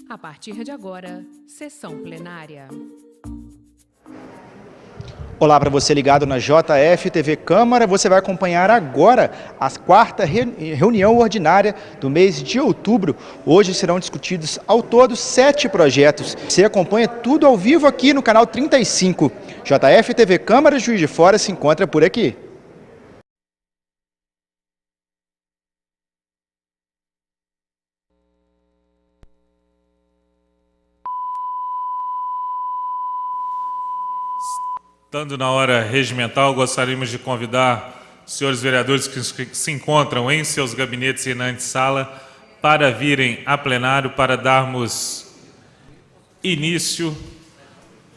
A partir de agora, sessão plenária. Olá para você ligado na JF TV Câmara, você vai acompanhar agora a quarta reunião ordinária do mês de outubro. Hoje serão discutidos ao todo 7 projetos. Você acompanha tudo ao vivo aqui no canal 35. JF TV Câmara, Juiz de Fora, se encontra por aqui. Estando na hora regimental, gostaríamos de convidar os senhores vereadores que se encontram em seus gabinetes e na antessala para virem a plenário para darmos início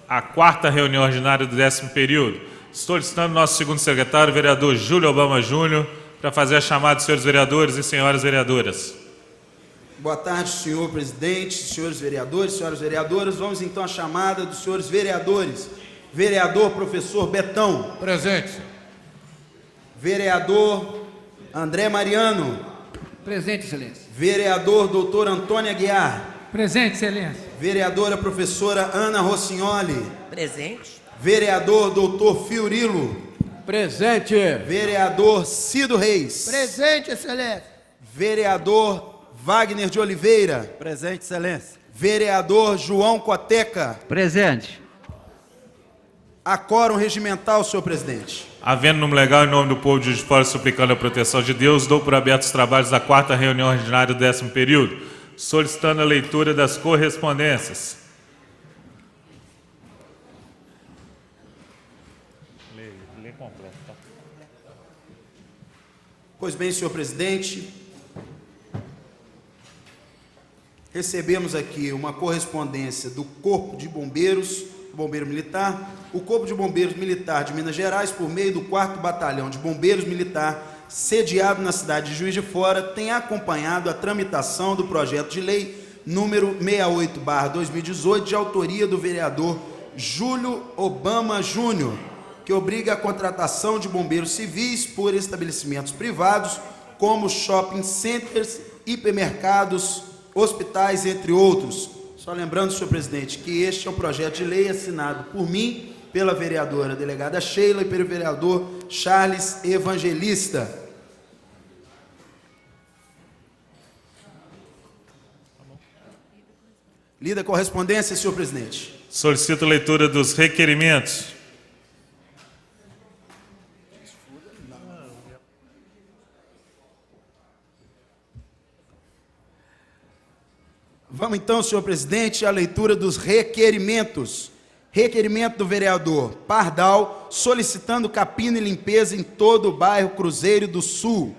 à quarta reunião ordinária do 10º período. Estou solicitando nosso segundo secretário, vereador Júlio Obama Júnior, para fazer a chamada dos senhores vereadores e senhoras vereadoras. Boa tarde, senhor presidente, senhores vereadores, senhoras vereadoras. Vamos então à chamada dos senhores vereadores. Vereador professor Betão. Presente. Vereador André Mariano. Presente, excelência. Vereador doutor Antônio Aguiar. Presente, excelência. Vereadora professora Ana Rossignoli. Presente. Vereador doutor Fiorilo. Presente. Vereador Cido Reis. Presente, excelência. Vereador Wagner de Oliveira. Presente, excelência. Vereador João Coteca. Presente. A quórum regimental, senhor presidente. Havendo número legal, em nome do povo de Juiz de Fora, suplicando a proteção de Deus, dou por abertos os trabalhos da quarta reunião ordinária do 10º período, solicitando a leitura das correspondências. Lê completo, tá? Pois bem, senhor presidente, recebemos aqui uma correspondência do Corpo de Bombeiros, Bombeiro Militar, o Corpo de Bombeiros Militar de Minas Gerais, por meio do 4º Batalhão de Bombeiros Militar, sediado na cidade de Juiz de Fora, tem acompanhado a tramitação do projeto de lei número 68/2018, de autoria do vereador Júlio Obama Júnior, que obriga a contratação de bombeiros civis por estabelecimentos privados, como shopping centers, hipermercados, hospitais, entre outros. Só lembrando, senhor presidente, que este é um projeto de lei assinado por mim, pela vereadora delegada Sheila e pelo vereador Charles Evangelista. Lida a correspondência, senhor presidente. Solicito a leitura dos requerimentos. Vamos então, senhor presidente, à leitura dos requerimentos. Requerimento do vereador Pardal, solicitando capina e limpeza em todo o bairro Cruzeiro do Sul.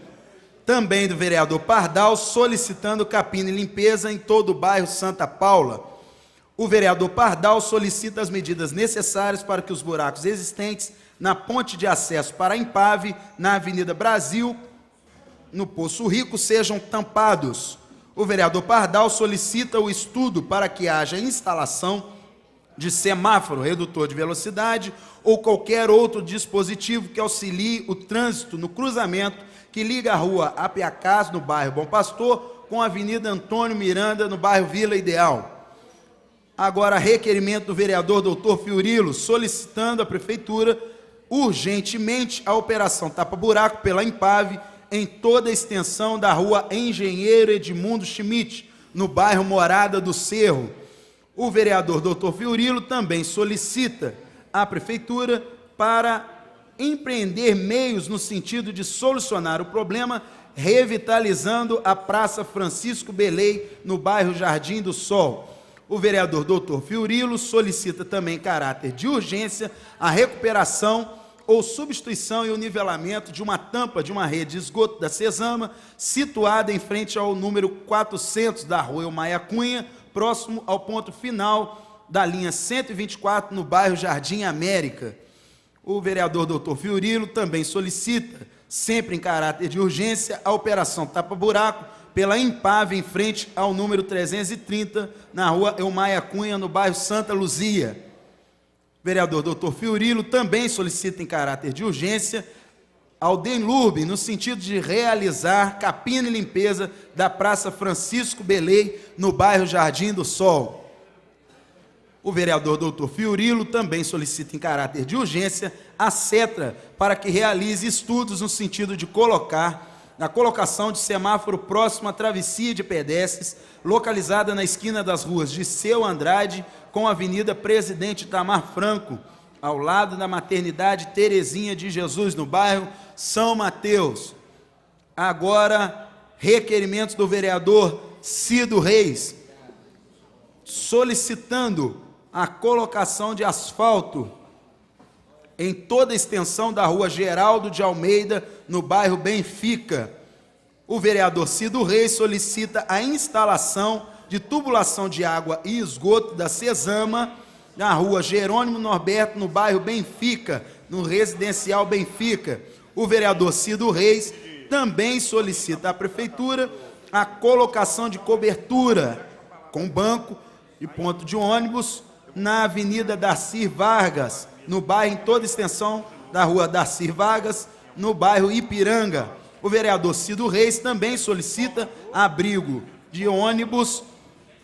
Também do vereador Pardal, solicitando capina e limpeza em todo o bairro Santa Paula. O vereador Pardal solicita as medidas necessárias para que os buracos existentes na ponte de acesso para a Impave, na Avenida Brasil, no Poço Rico, sejam tampados. O vereador Pardal solicita o estudo para que haja instalação de semáforo redutor de velocidade ou qualquer outro dispositivo que auxilie o trânsito no cruzamento que liga a rua Apiacás, no bairro Bom Pastor, com a Avenida Antônio Miranda, no bairro Vila Ideal. Agora, requerimento do vereador doutor Fiorilo, solicitando à prefeitura urgentemente a operação tapa-buraco pela Impave em toda a extensão da rua Engenheiro Edmundo Schmidt, no bairro Morada do Cerro. O vereador doutor Fiorilo também solicita à prefeitura para empreender meios no sentido de solucionar o problema, revitalizando a Praça Francisco Belei, no bairro Jardim do Sol. O vereador doutor Fiorilo solicita também, em caráter de urgência, a recuperação ou substituição e o nivelamento de uma tampa de uma rede de esgoto da Cesama, situada em frente ao número 400 da rua Elmaia Cunha, próximo ao ponto final da linha 124, no bairro Jardim América. O vereador doutor Fiorilo também solicita, sempre em caráter de urgência, a operação tapa-buraco pela Impave, em frente ao número 330, na rua Elmaia Cunha, no bairro Santa Luzia. O vereador doutor Fiorilo também solicita, em caráter de urgência, ao DENLURB, no sentido de realizar capina e limpeza da Praça Francisco Belém, no bairro Jardim do Sol. O vereador Dr. Fiorilo também solicita em caráter de urgência a CETRA para que realize estudos no sentido de na colocação de semáforo próximo à travessia de pedestres, localizada na esquina das ruas Disseu Andrade com a Avenida Presidente Itamar Franco, ao lado da Maternidade Terezinha de Jesus, no bairro São Mateus. Agora, requerimentos do vereador Cido Reis, solicitando a colocação de asfalto em toda a extensão da rua Geraldo de Almeida, no bairro Benfica. O vereador Cido Reis solicita a instalação de tubulação de água e esgoto da Cesama, na rua Jerônimo Norberto, no bairro Benfica, no residencial Benfica. O vereador Cido Reis também solicita à prefeitura a colocação de cobertura com banco e ponto de ônibus na Avenida Darcy Vargas, no bairro, em toda a extensão da rua Darcy Vargas, no bairro Ipiranga. O vereador Cido Reis também solicita abrigo de ônibus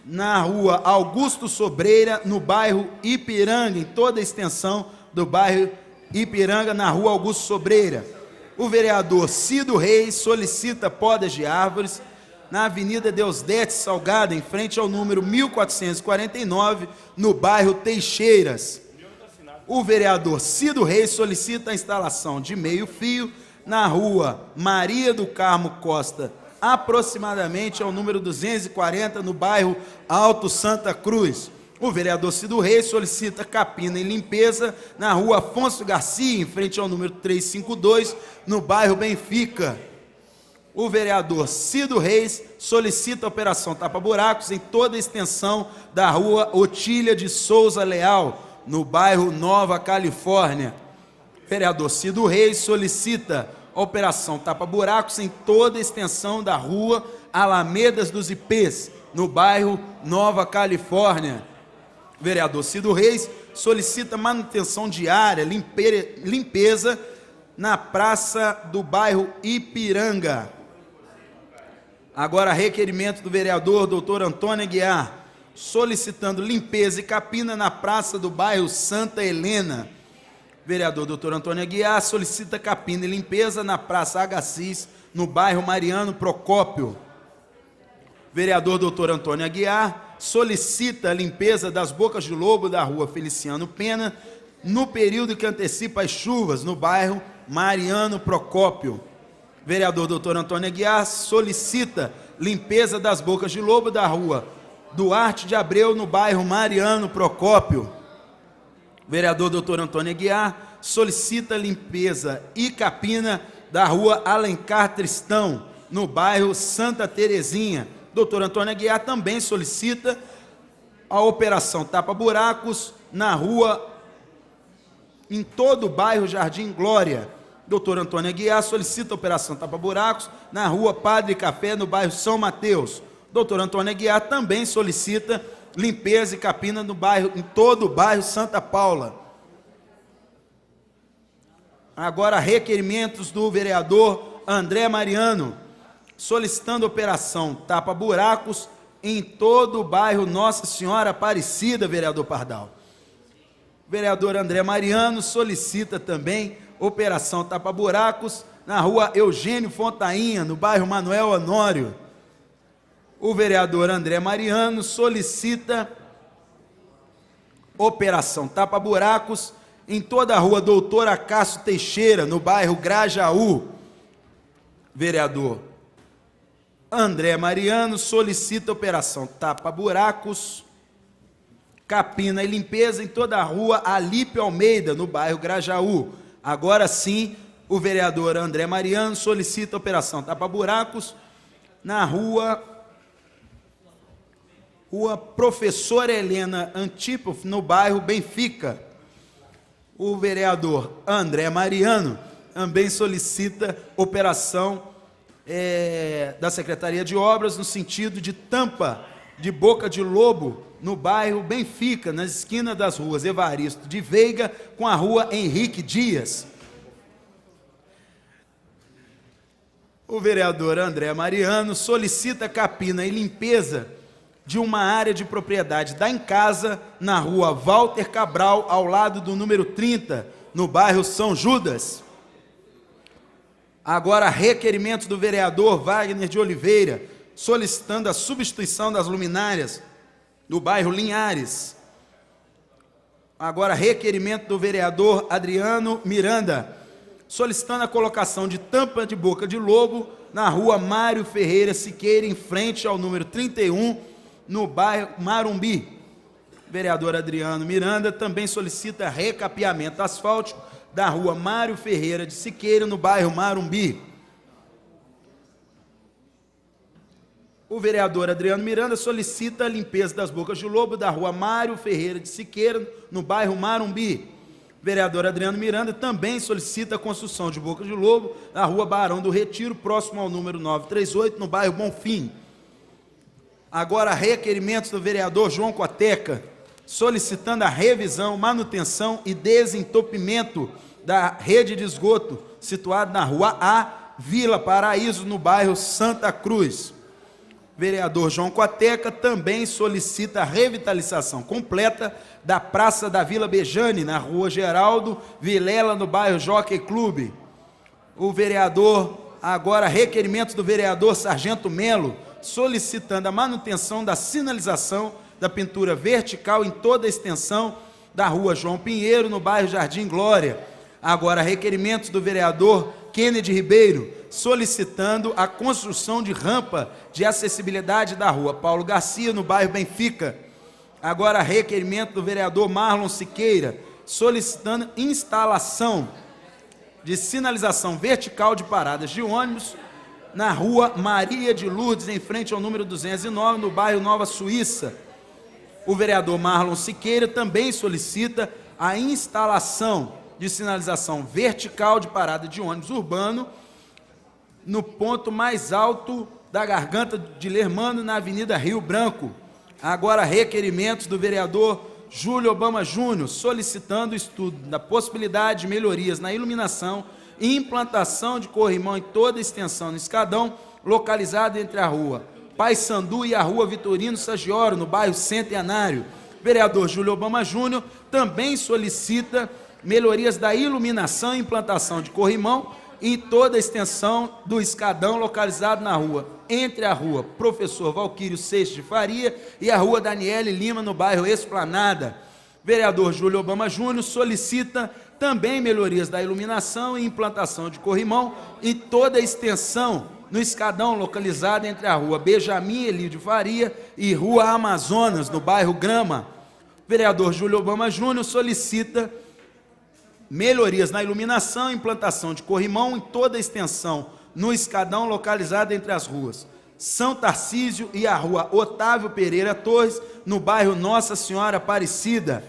na rua Augusto Sobreira, no bairro Ipiranga, em toda a extensão do bairro Ipiranga, na rua Augusto Sobreira. O vereador Cido Reis solicita podas de árvores na Avenida Deusdete Salgado, em frente ao número 1449, no bairro Teixeiras. O vereador Cido Reis solicita a instalação de meio-fio na rua Maria do Carmo Costa, aproximadamente ao número 240, no bairro Alto Santa Cruz. O vereador Cido Reis solicita capina e limpeza na rua Afonso Garcia, em frente ao número 352, no bairro Benfica. O vereador Cido Reis solicita a operação tapa-buracos em toda a extensão da rua Otília de Souza Leal, no bairro Nova Califórnia. O vereador Cido Reis solicita a operação tapa-buracos em toda a extensão da rua Alamedas dos Ipês, no bairro Nova Califórnia. O vereador Cido Reis solicita manutenção diária, limpeza na praça do bairro Ipiranga. Agora, requerimento do vereador Dr. Antônio Aguiar, solicitando limpeza e capina na praça do bairro Santa Helena. O vereador Dr. Antônio Aguiar solicita capina e limpeza na praça Agassiz, no bairro Mariano Procópio. O vereador Dr. Antônio Aguiar solicita a limpeza das bocas de lobo da rua Feliciano Pena, no período que antecipa as chuvas, no bairro Mariano Procópio. O vereador Dr. Antônio Aguiar solicita limpeza das bocas de lobo da rua Duarte de Abreu, no bairro Mariano Procópio. O vereador Dr. Antônio Aguiar solicita limpeza e capina da rua Alencar Tristão, no bairro Santa Terezinha. Dr. Antônio Aguiar também solicita a operação tapa-buracos na rua, em todo o bairro Jardim Glória. Dr. Antônio Aguiar solicita a operação tapa-buracos na rua Padre Café, no bairro São Mateus. Dr. Antônio Aguiar também solicita limpeza e capina no bairro, em todo o bairro Santa Paula. Agora, requerimentos do vereador André Mariano, solicitando operação tapa-buracos em todo o bairro Nossa Senhora Aparecida, vereador Pardal. O vereador André Mariano solicita também operação tapa-buracos na rua Eugênio Fontainha, no bairro Manuel Honório. O vereador André Mariano solicita operação tapa-buracos em toda a rua Doutor Acácio Teixeira, no bairro Grajaú. Vereador André Mariano solicita operação tapa-buracos, capina e limpeza em toda a rua Alípio Almeida, no bairro Grajaú. Agora sim, o vereador André Mariano solicita operação tapa-buracos na rua Professora Helena Antípofe, no bairro Benfica. O vereador André Mariano também solicita operação da Secretaria de Obras no sentido de tampa de boca de lobo no bairro Benfica, na esquina das ruas Evaristo de Veiga com a rua Henrique Dias. O vereador André Mariano solicita capina e limpeza de uma área de propriedade da Encasa, na rua Walter Cabral, ao lado do número 30, no bairro São Judas. Agora, requerimento do vereador Wagner de Oliveira, solicitando a substituição das luminárias do bairro Linhares. Agora, requerimento do vereador Adriano Miranda, solicitando a colocação de tampa de boca de lobo na rua Mário Ferreira Siqueira, em frente ao número 31, no bairro Marumbi. Vereador Adriano Miranda também solicita recapeamento asfáltico da rua Mário Ferreira de Siqueira, no bairro Marumbi. O vereador Adriano Miranda solicita a limpeza das bocas de lobo da rua Mário Ferreira de Siqueira, no bairro Marumbi. O vereador Adriano Miranda também solicita a construção de bocas de lobo na rua Barão do Retiro, próximo ao número 938, no bairro Bonfim. Agora, requerimentos do vereador João Coteca, solicitando a revisão, manutenção e desentupimento da rede de esgoto situada na rua A, Vila Paraíso, no bairro Santa Cruz. Vereador João Coteca também solicita a revitalização completa da Praça da Vila Bejane, na rua Geraldo Vilela, no bairro Jockey Clube. O vereador, agora, requerimento do vereador Sargento Melo, solicitando a manutenção da sinalização da pintura vertical em toda a extensão da rua João Pinheiro, no bairro Jardim Glória. Agora, requerimentos do vereador Kennedy Ribeiro, solicitando a construção de rampa de acessibilidade da rua Paulo Garcia, no bairro Benfica. Agora, requerimento do vereador Marlon Siqueira, solicitando instalação de sinalização vertical de paradas de ônibus na rua Maria de Lourdes, em frente ao número 209, no bairro Nova Suíça. O vereador Marlon Siqueira também solicita a instalação de sinalização vertical de parada de ônibus urbano no ponto mais alto da Garganta de Lermano, na Avenida Rio Branco. Agora, requerimentos do vereador Júlio Obama Júnior, solicitando o estudo da possibilidade de melhorias na iluminação e implantação de corrimão em toda a extensão no escadão, localizado entre a rua Paissandu e a rua Vitorino Saggioro, no bairro Centenário. Vereador Júlio Obama Júnior também solicita melhorias da iluminação e implantação de corrimão em toda a extensão do escadão, localizado na rua, entre a rua Professor Valquírio Seixas de Faria e a rua Daniele Lima, no bairro Esplanada. Vereador Júlio Obama Júnior solicita também melhorias da iluminação e implantação de corrimão em toda a extensão no escadão, localizado entre a rua Benjamin Elio de Faria e rua Amazonas, no bairro Grama. Vereador Júlio Obama Júnior solicita melhorias na iluminação e implantação de corrimão em toda a extensão no escadão, localizado entre as ruas São Tarcísio e a rua Otávio Pereira Torres, no bairro Nossa Senhora Aparecida.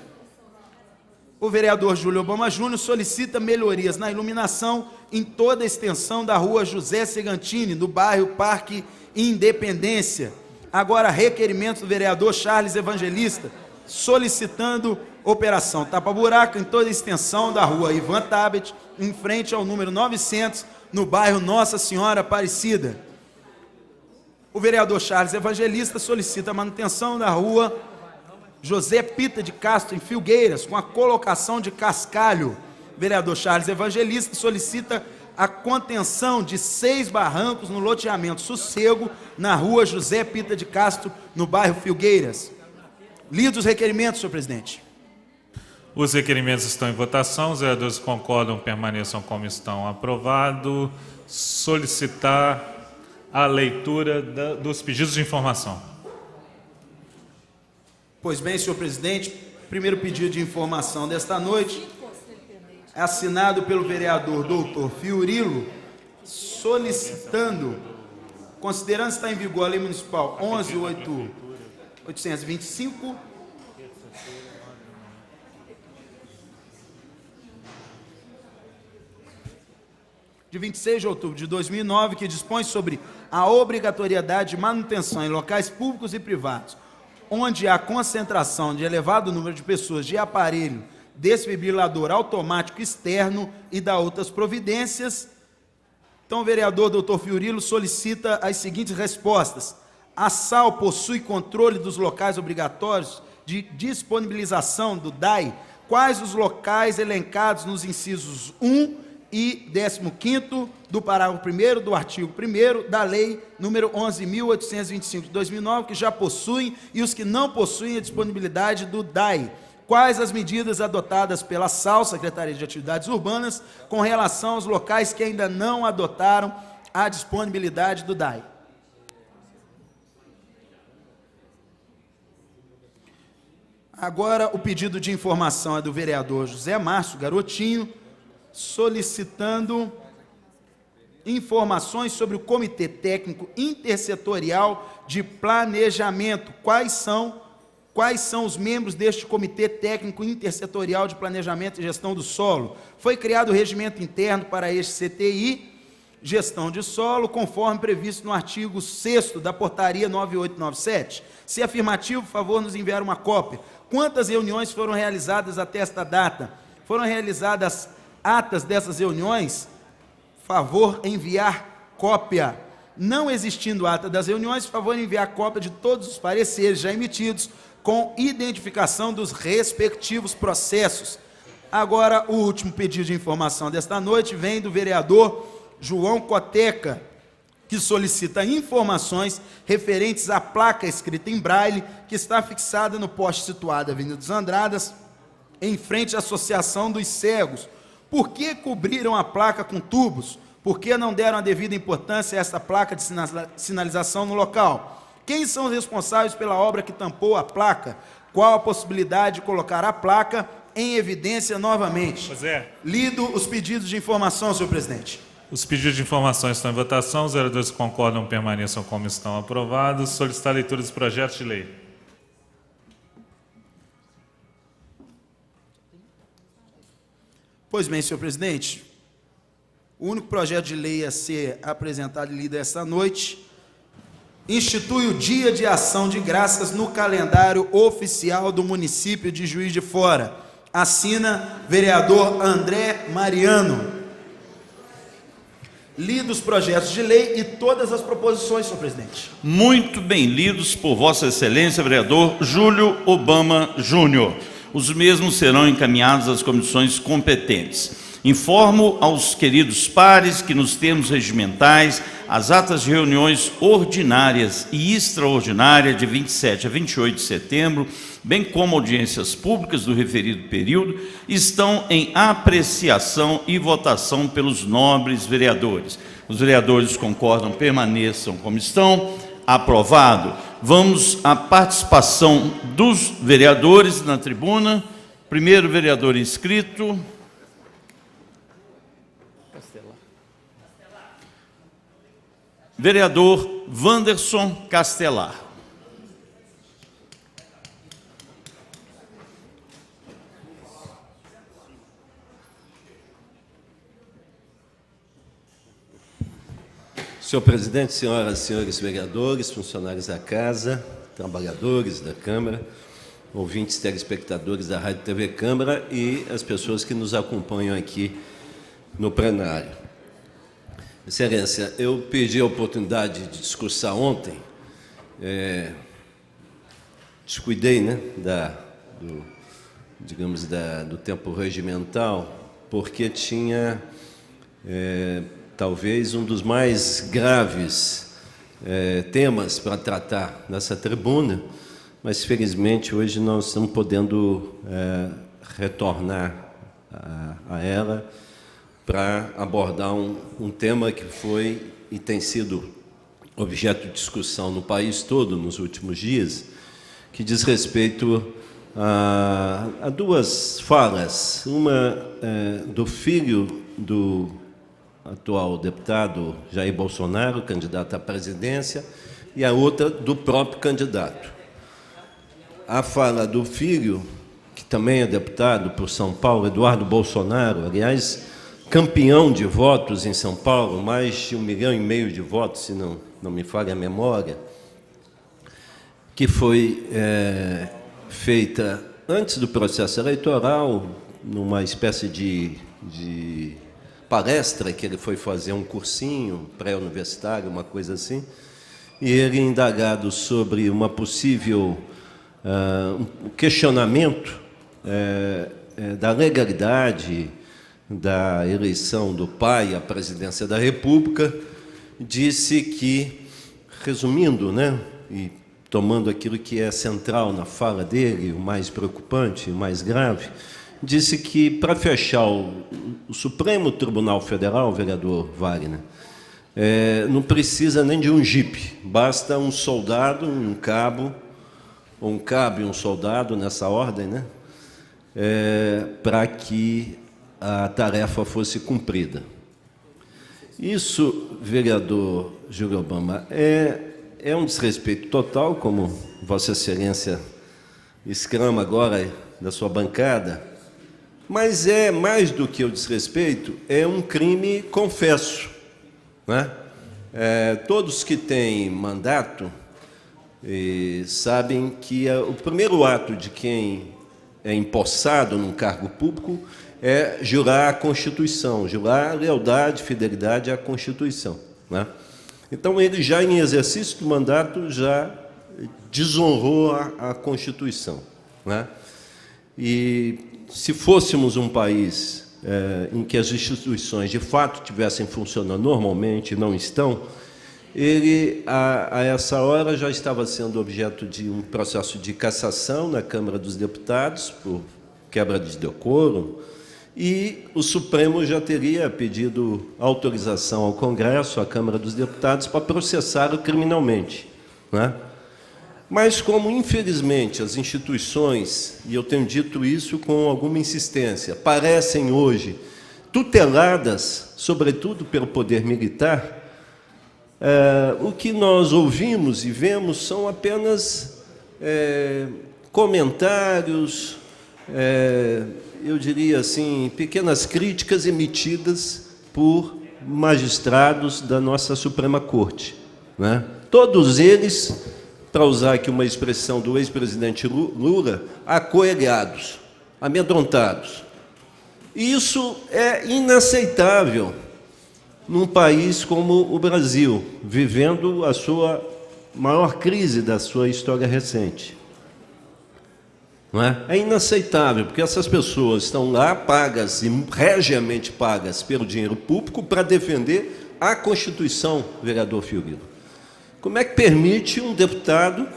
O vereador Júlio Obama Júnior solicita melhorias na iluminação em toda a extensão da rua José Segantini, no bairro Parque Independência. Agora, requerimento do vereador Charles Evangelista, solicitando operação tapa-buraco em toda a extensão da rua Ivan Tabet, em frente ao número 900, no bairro Nossa Senhora Aparecida. O vereador Charles Evangelista solicita a manutenção da rua José Pita de Castro, em Filgueiras, com a colocação de cascalho. O vereador Charles Evangelista solicita a contenção de 6 barrancos no loteamento Sossego, na rua José Pita de Castro, no bairro Filgueiras. Lidos os requerimentos, senhor presidente. Os requerimentos estão em votação. Os vereadores que concordam, permaneçam como estão. Aprovado. Solicitar a leitura dos pedidos de informação. Pois bem, senhor presidente, primeiro pedido de informação desta noite é assinado pelo vereador doutor Fiorilo, solicitando, considerando que está em vigor a Lei Municipal 11.825, de 26 de outubro de 2009, que dispõe sobre a obrigatoriedade de manutenção em locais públicos e privados, onde há concentração de elevado número de pessoas, de aparelho desfibrilador automático externo e da outras providências. Então, o vereador Dr. Fiorilo solicita as seguintes respostas. A SAL possui controle dos locais obrigatórios de disponibilização do DAI? Quais os locais elencados nos incisos 1 e 15º do parágrafo 1º do artigo 1º da Lei número 11.825 de 2009, que já possuem, e os que não possuem a disponibilidade do DAI? Quais as medidas adotadas pela SAL, Secretaria de Atividades Urbanas, com relação aos locais que ainda não adotaram a disponibilidade do DAI? Agora, o pedido de informação é do vereador José Márcio Garotinho, solicitando informações sobre o Comitê Técnico Intersetorial de Planejamento. Quais são os membros deste Comitê Técnico Intersetorial de Planejamento e Gestão do Solo? Foi criado o regimento interno para este CTI, gestão de solo, conforme previsto no artigo 6º da Portaria 9897. Se afirmativo, por favor, nos enviar uma cópia. Quantas reuniões foram realizadas até esta data? Foram realizadas atas dessas reuniões? Favor enviar cópia. Não existindo ata das reuniões, favor enviar cópia de todos os pareceres já emitidos, com identificação dos respectivos processos. Agora, o último pedido de informação desta noite vem do vereador João Coteca, que solicita informações referentes à placa escrita em braille, que está fixada no poste situado na Avenida dos Andradas, em frente à Associação dos Cegos. Por que cobriram a placa com tubos? Por que não deram a devida importância a esta placa de sinalização no local? Quem são os responsáveis pela obra que tampou a placa? Qual a possibilidade de colocar a placa em evidência novamente? Lido os pedidos de informação, senhor presidente. Os pedidos de informação estão em votação. Os vereadores que concordam permaneçam como estão aprovados. Solicitar a leitura dos projetos de lei. Pois bem, senhor presidente, o único projeto de lei a ser apresentado e lido esta noite institui o Dia de Ação de Graças no calendário oficial do município de Juiz de Fora. Assina vereador André Mariano. Lidos os projetos de lei e todas as proposições, senhor presidente. Muito bem lidos por Vossa Excelência, vereador Júlio Obama Júnior. Os mesmos serão encaminhados às comissões competentes. Informo aos queridos pares que nos termos regimentais, as atas de reuniões ordinárias e extraordinárias de 27 a 28 de setembro, bem como audiências públicas do referido período, estão em apreciação e votação pelos nobres vereadores. Os vereadores concordam, permaneçam como estão. Aprovado. Vamos à participação dos vereadores na tribuna. Primeiro vereador inscrito. Vereador Wanderson Castelar. Senhor presidente, senhoras e senhores vereadores, funcionários da Casa, trabalhadores da Câmara, ouvintes telespectadores da Rádio TV Câmara e as pessoas que nos acompanham aqui no plenário. Excelência, eu perdi a oportunidade de discursar ontem, descuidei, né, do tempo regimental, porque tinha talvez um dos mais graves temas para tratar nessa tribuna, mas felizmente hoje nós estamos podendo retornar a ela para abordar um tema que foi e tem sido objeto de discussão no país todo nos últimos dias, que diz respeito a duas falas, uma do filho do atual deputado Jair Bolsonaro, candidato à presidência, e a outra do próprio candidato. A fala do filho, que também é deputado por São Paulo, Eduardo Bolsonaro, aliás, campeão de votos em São Paulo, mais de 1,5 milhão de votos, se não me falha a memória, que foi feita antes do processo eleitoral, numa espécie de palestra que ele foi fazer, um cursinho pré-universitário, uma coisa assim, e ele, indagado sobre uma possível um questionamento da legalidade da eleição do pai à presidência da República, disse que, resumindo, né, e tomando aquilo que é central na fala dele, o mais preocupante, o mais grave, disse que, para fechar o Supremo Tribunal Federal, vereador Wagner, não precisa nem de um jipe, basta um soldado, um cabo, ou um cabo e um soldado, nessa ordem, né, para que a tarefa fosse cumprida. Isso, vereador Júlio Obama, é um desrespeito total, como Vossa Excelência exclama agora da sua bancada, mas é mais do que o desrespeito, é um crime confesso, né? Todos que têm mandato sabem que o primeiro ato de quem é empossado num cargo público é jurar a Constituição, jurar lealdade, fidelidade à Constituição, né? Então, ele já em exercício do mandato já desonrou a Constituição, né? E se fôssemos um país em que as instituições de fato estivessem funcionando normalmente, não estão, ele, a essa hora, já estava sendo objeto de um processo de cassação na Câmara dos Deputados, por quebra de decoro, e o Supremo já teria pedido autorização ao Congresso, à Câmara dos Deputados, para processá-lo criminalmente, né? Mas, como, infelizmente, as instituições, e eu tenho dito isso com alguma insistência, parecem hoje tuteladas, sobretudo pelo poder militar, o que nós ouvimos e vemos são apenas comentários, eu diria assim, pequenas críticas emitidas por magistrados da nossa Suprema Corte, né? Todos eles, para usar aqui uma expressão do ex-presidente Lula, acoelhados, amedrontados. Isso é inaceitável num país como o Brasil, vivendo a sua maior crise da sua história recente. Não é? É inaceitável, porque essas pessoas estão lá pagas, e regiamente pagas pelo dinheiro público, para defender a Constituição, vereador Fiorilo. Como é que permite um deputado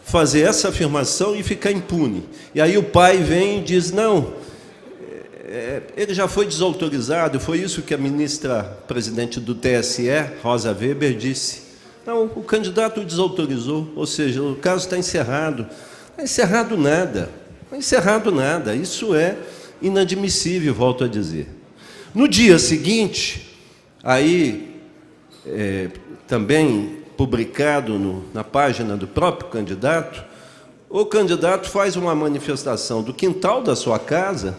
fazer essa afirmação e ficar impune? E aí o pai vem e diz, não, ele já foi desautorizado, foi isso que a ministra presidente do TSE, Rosa Weber, disse. Não, o candidato o desautorizou, ou seja, o caso está encerrado. Não é encerrado nada, não é encerrado nada, isso é inadmissível, volto a dizer. No dia seguinte, aí, também publicado na página do próprio candidato, o candidato faz uma manifestação do quintal da sua casa,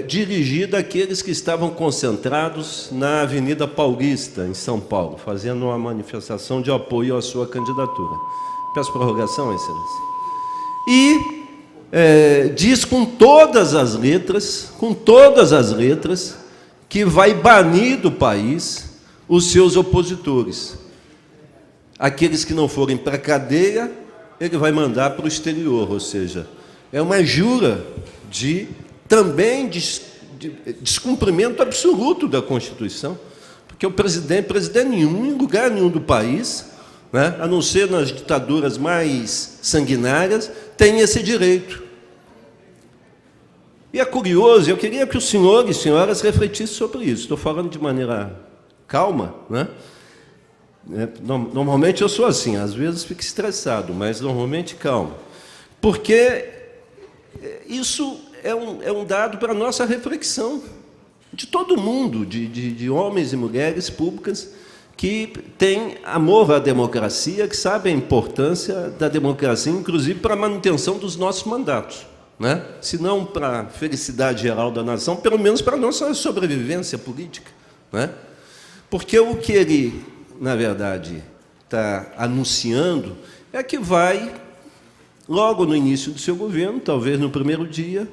dirigida àqueles que estavam concentrados na Avenida Paulista, em São Paulo, fazendo uma manifestação de apoio à sua candidatura. Peço prorrogação, Excelência. E diz com todas as letras, que vai banir do país os seus opositores. Aqueles que não forem para a cadeia, ele vai mandar para o exterior, ou seja, é uma jura também de descumprimento absoluto da Constituição, porque o presidente nenhum, em lugar nenhum do país, né, a não ser nas ditaduras mais sanguinárias, tem esse direito. E é curioso, eu queria que os senhores e senhoras refletissem sobre isso. Estou falando de maneira calma, né? Normalmente eu sou assim, às vezes fico estressado, mas normalmente calmo. Porque isso é um dado para a nossa reflexão, de todo mundo, de homens e mulheres públicas, que têm amor à democracia, que sabem a importância da democracia, inclusive para a manutenção dos nossos mandatos, né? Se não para a felicidade geral da nação, pelo menos para a nossa sobrevivência política, né? Porque o que ele, na verdade, está anunciando é que vai, logo no início do seu governo, talvez no primeiro dia,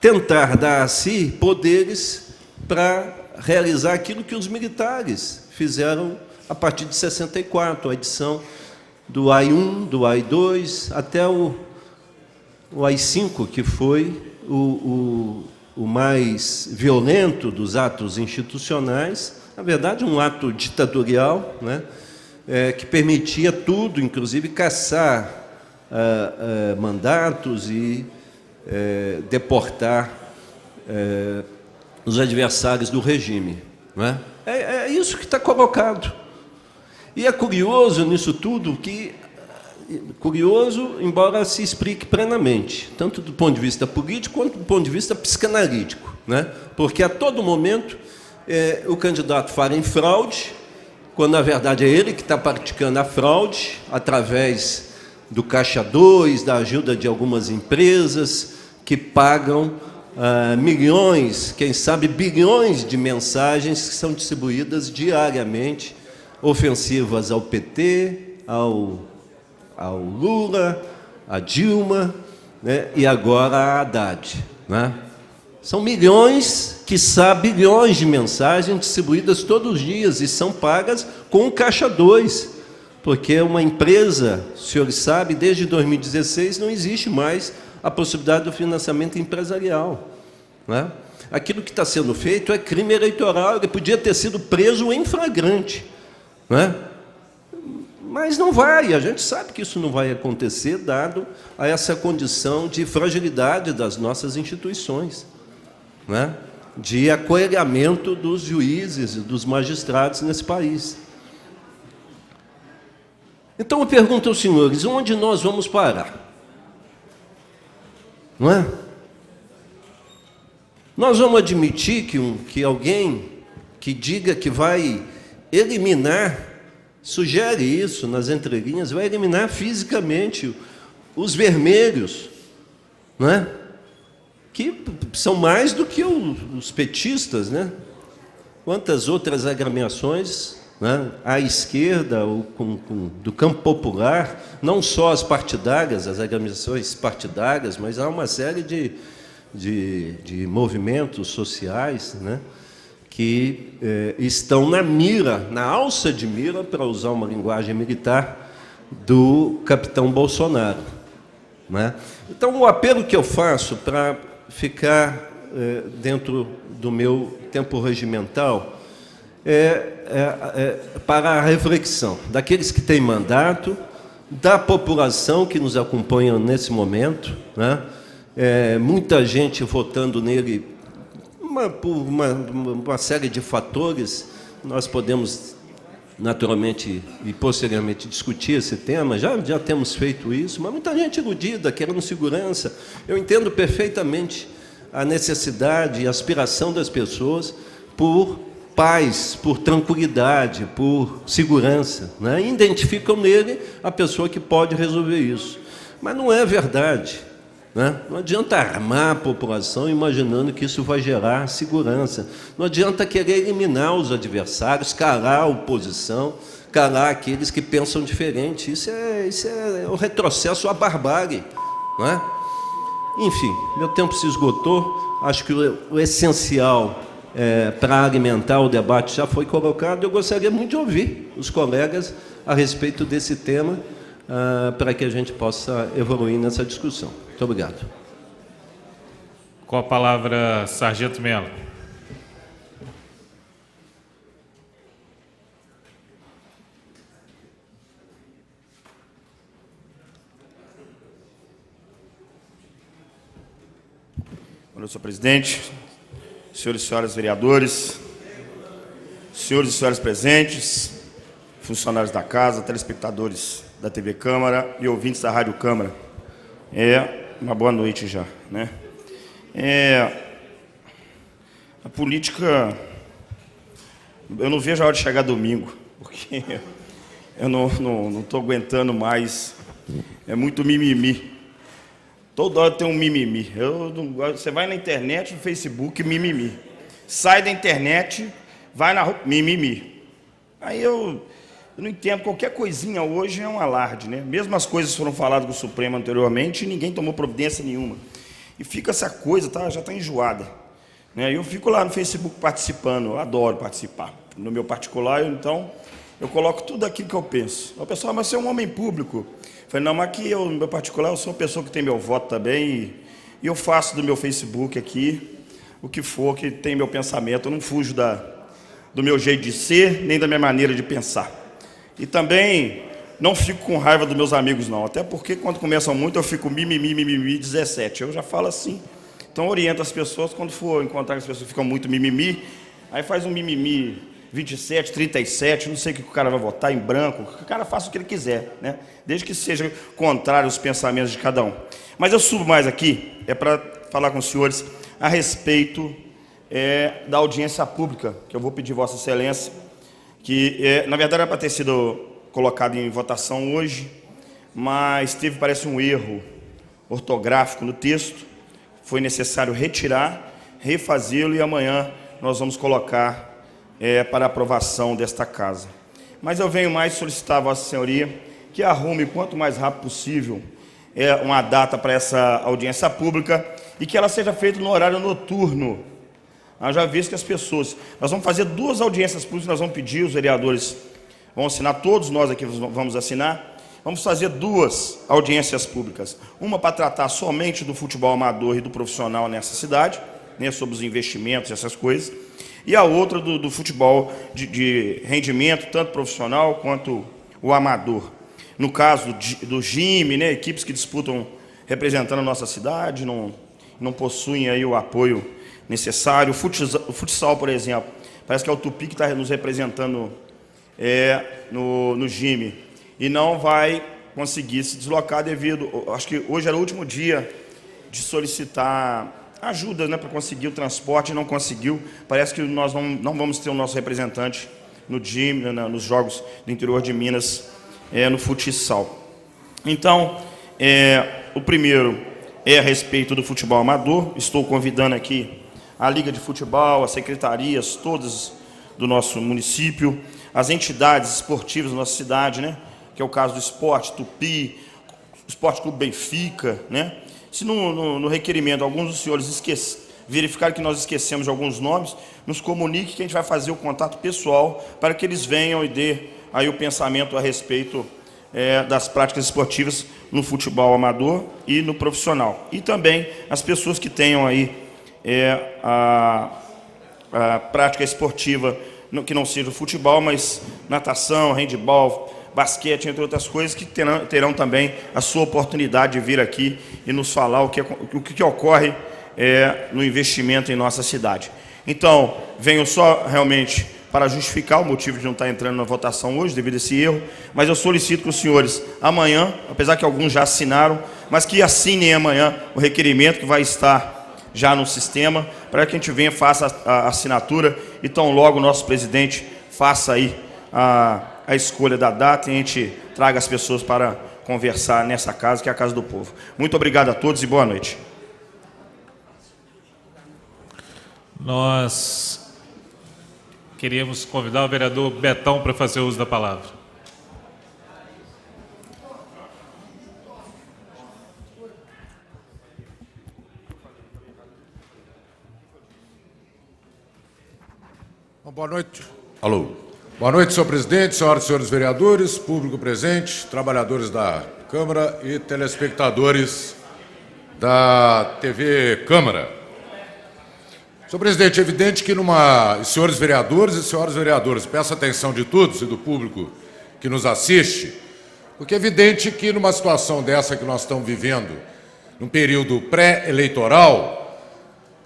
tentar dar a si poderes para realizar aquilo que os militares fizeram a partir de 64, a edição do AI-1, do AI-2, até o AI-5, que foi o mais violento dos atos institucionais, na verdade, um ato ditatorial, né, que permitia tudo, inclusive caçar mandatos e deportar os adversários do regime. Não é? É isso que está colocado. E é curioso nisso tudo curioso, embora se explique plenamente, tanto do ponto de vista político quanto do ponto de vista psicanalítico, né? Porque a todo momento o candidato fala em fraude, quando na verdade é ele que está praticando a fraude através do Caixa 2, da ajuda de algumas empresas que pagam milhões, quem sabe bilhões de mensagens que são distribuídas diariamente, ofensivas ao PT, ao Lula, a Dilma, né, e agora a Haddad. Né? São milhões, quiçá bilhões de mensagens distribuídas todos os dias e são pagas com o Caixa 2, porque uma empresa, o senhor sabe, desde 2016 não existe mais a possibilidade do financiamento empresarial. Né? Aquilo que está sendo feito é crime eleitoral, ele podia ter sido preso em flagrante. Né? Mas não vai, a gente sabe que isso não vai acontecer, dado a essa condição de fragilidade das nossas instituições, né? De acoelhamento dos juízes e dos magistrados nesse país. Então, eu pergunto aos senhores, onde nós vamos parar? Não é? Nós vamos admitir que alguém que diga que vai eliminar, sugere isso nas entrelinhas, vai eliminar fisicamente os vermelhos, não é? Que são mais do que os petistas, né? Quantas outras agremiações, né, à esquerda, do campo popular, não só as partidárias, as agremiações partidárias, mas há uma série de movimentos sociais, né, que estão na mira, na alça de mira, para usar uma linguagem militar, do capitão Bolsonaro. Né? Então, o apelo que eu faço para ficar dentro do meu tempo regimental para a reflexão daqueles que têm mandato, da população que nos acompanha nesse momento, né? Muita gente votando nele por uma série de fatores. Nós podemos, naturalmente e posteriormente, discutir esse tema, já temos feito isso, mas muita gente iludida, querendo segurança. Eu entendo perfeitamente a necessidade e a aspiração das pessoas por paz, por tranquilidade, por segurança, né? Identificam nele a pessoa que pode resolver isso. Mas não é verdade, né? Não adianta armar a população imaginando que isso vai gerar segurança. Não adianta querer eliminar os adversários, calar a oposição, calar aqueles que pensam diferente. Isso é um retrocesso à barbárie, não é? Enfim, meu tempo se esgotou. Acho que o essencial para alimentar o debate já foi colocado. Eu gostaria muito de ouvir os colegas a respeito desse tema, para que a gente possa evoluir nessa discussão. Muito obrigado. Com a palavra, Sargento Mello. Boa noite, senhor presidente, senhores e senhoras vereadores, senhores e senhoras presentes, funcionários da casa, telespectadores da TV Câmara e ouvintes da Rádio Câmara. Uma boa noite já, né? A política, eu não vejo a hora de chegar domingo, porque eu não estou aguentando mais, é muito mimimi. Toda hora tem um mimimi. Você vai na internet, no Facebook, mimimi. Sai da internet, vai na rua, mimimi. Aí eu não entendo, qualquer coisinha hoje é um alarde, né? Mesmo as coisas foram faladas com o Supremo anteriormente e ninguém tomou providência nenhuma. E fica essa coisa, já está enjoada. Né? Eu fico lá no Facebook participando, eu adoro participar. No meu particular, então, eu coloco tudo aquilo que eu penso. O pessoal, mas você é um homem público. Eu falei, não, mas aqui, no meu particular, eu sou uma pessoa que tem meu voto também, e eu faço do meu Facebook aqui o que for, que tem meu pensamento, eu não fujo do meu jeito de ser, nem da minha maneira de pensar. E também não fico com raiva dos meus amigos, não, até porque quando começam muito eu fico mimimi 17, eu já falo assim. Então oriento as pessoas, quando for encontrar as pessoas que ficam muito mimimi, aí faz um mimimi 27, 37, não sei o que o cara vai votar, em branco, que o cara faça o que ele quiser, né? Desde que seja contrário aos pensamentos de cada um. Mas eu subo mais aqui, para falar com os senhores a respeito da audiência pública, que eu vou pedir Vossa Excelência, que na verdade era para ter sido colocado em votação hoje, mas teve, parece, um erro ortográfico no texto, foi necessário retirar, refazê-lo, e amanhã nós vamos colocar para aprovação desta casa. Mas eu venho mais solicitar a Vossa Senhoria que arrume, quanto mais rápido possível, uma data para essa audiência pública e que ela seja feita no horário noturno. Já visto que as pessoas... Nós vamos fazer 2 audiências públicas, nós vamos pedir, os vereadores vão assinar, todos nós aqui vamos assinar. Vamos fazer 2 audiências públicas. Uma para tratar somente do futebol amador e do profissional nessa cidade, né, sobre os investimentos e essas coisas. E a outra do futebol de rendimento, tanto profissional quanto o amador. No caso do GIME, né, equipes que disputam representando a nossa cidade, não possuem aí o apoio necessário. O futsal, por exemplo, parece que é o Tupi que está nos representando no GIME, e não vai conseguir se deslocar devido... Acho que hoje era o último dia de solicitar ajuda, né, para conseguir o transporte, e não conseguiu. Parece que nós não vamos ter o nosso representante no GIME, nos Jogos do Interior de Minas, no futsal. Então, o primeiro a respeito do futebol amador. Estou convidando aqui a Liga de Futebol, as secretarias, todas do nosso município, as entidades esportivas da nossa cidade, né, que é o caso do Esporte Tupi, o Esporte Clube Benfica, né? Se no requerimento alguns dos senhores verificarem que nós esquecemos de alguns nomes, nos comunique que a gente vai fazer o contato pessoal para que eles venham e dê aí o pensamento a respeito das práticas esportivas no futebol amador e no profissional. E também as pessoas que tenham aí a prática esportiva, que não seja o futebol, mas natação, handebol, basquete, entre outras coisas, que terão também a sua oportunidade de vir aqui e nos falar o que ocorre no investimento em nossa cidade. Então, venho só realmente para justificar o motivo de não estar entrando na votação hoje, devido a esse erro, mas eu solicito que os senhores, amanhã, apesar que alguns já assinaram, mas que assinem amanhã o requerimento que vai estar já no sistema, para que a gente venha, faça a assinatura, e tão logo o nosso presidente faça aí a escolha da data, e a gente traga as pessoas para conversar nessa casa, que é a Casa do Povo. Muito obrigado a todos e boa noite. Nós queríamos convidar o vereador Betão para fazer uso da palavra. Boa noite. Alô. Boa noite, senhor presidente, senhoras e senhores vereadores, público presente, trabalhadores da Câmara e telespectadores da TV Câmara. Senhor presidente, é evidente que senhores vereadores e senhoras vereadoras, peço a atenção de todos e do público que nos assiste, porque é evidente que numa situação dessa que nós estamos vivendo, num período pré-eleitoral,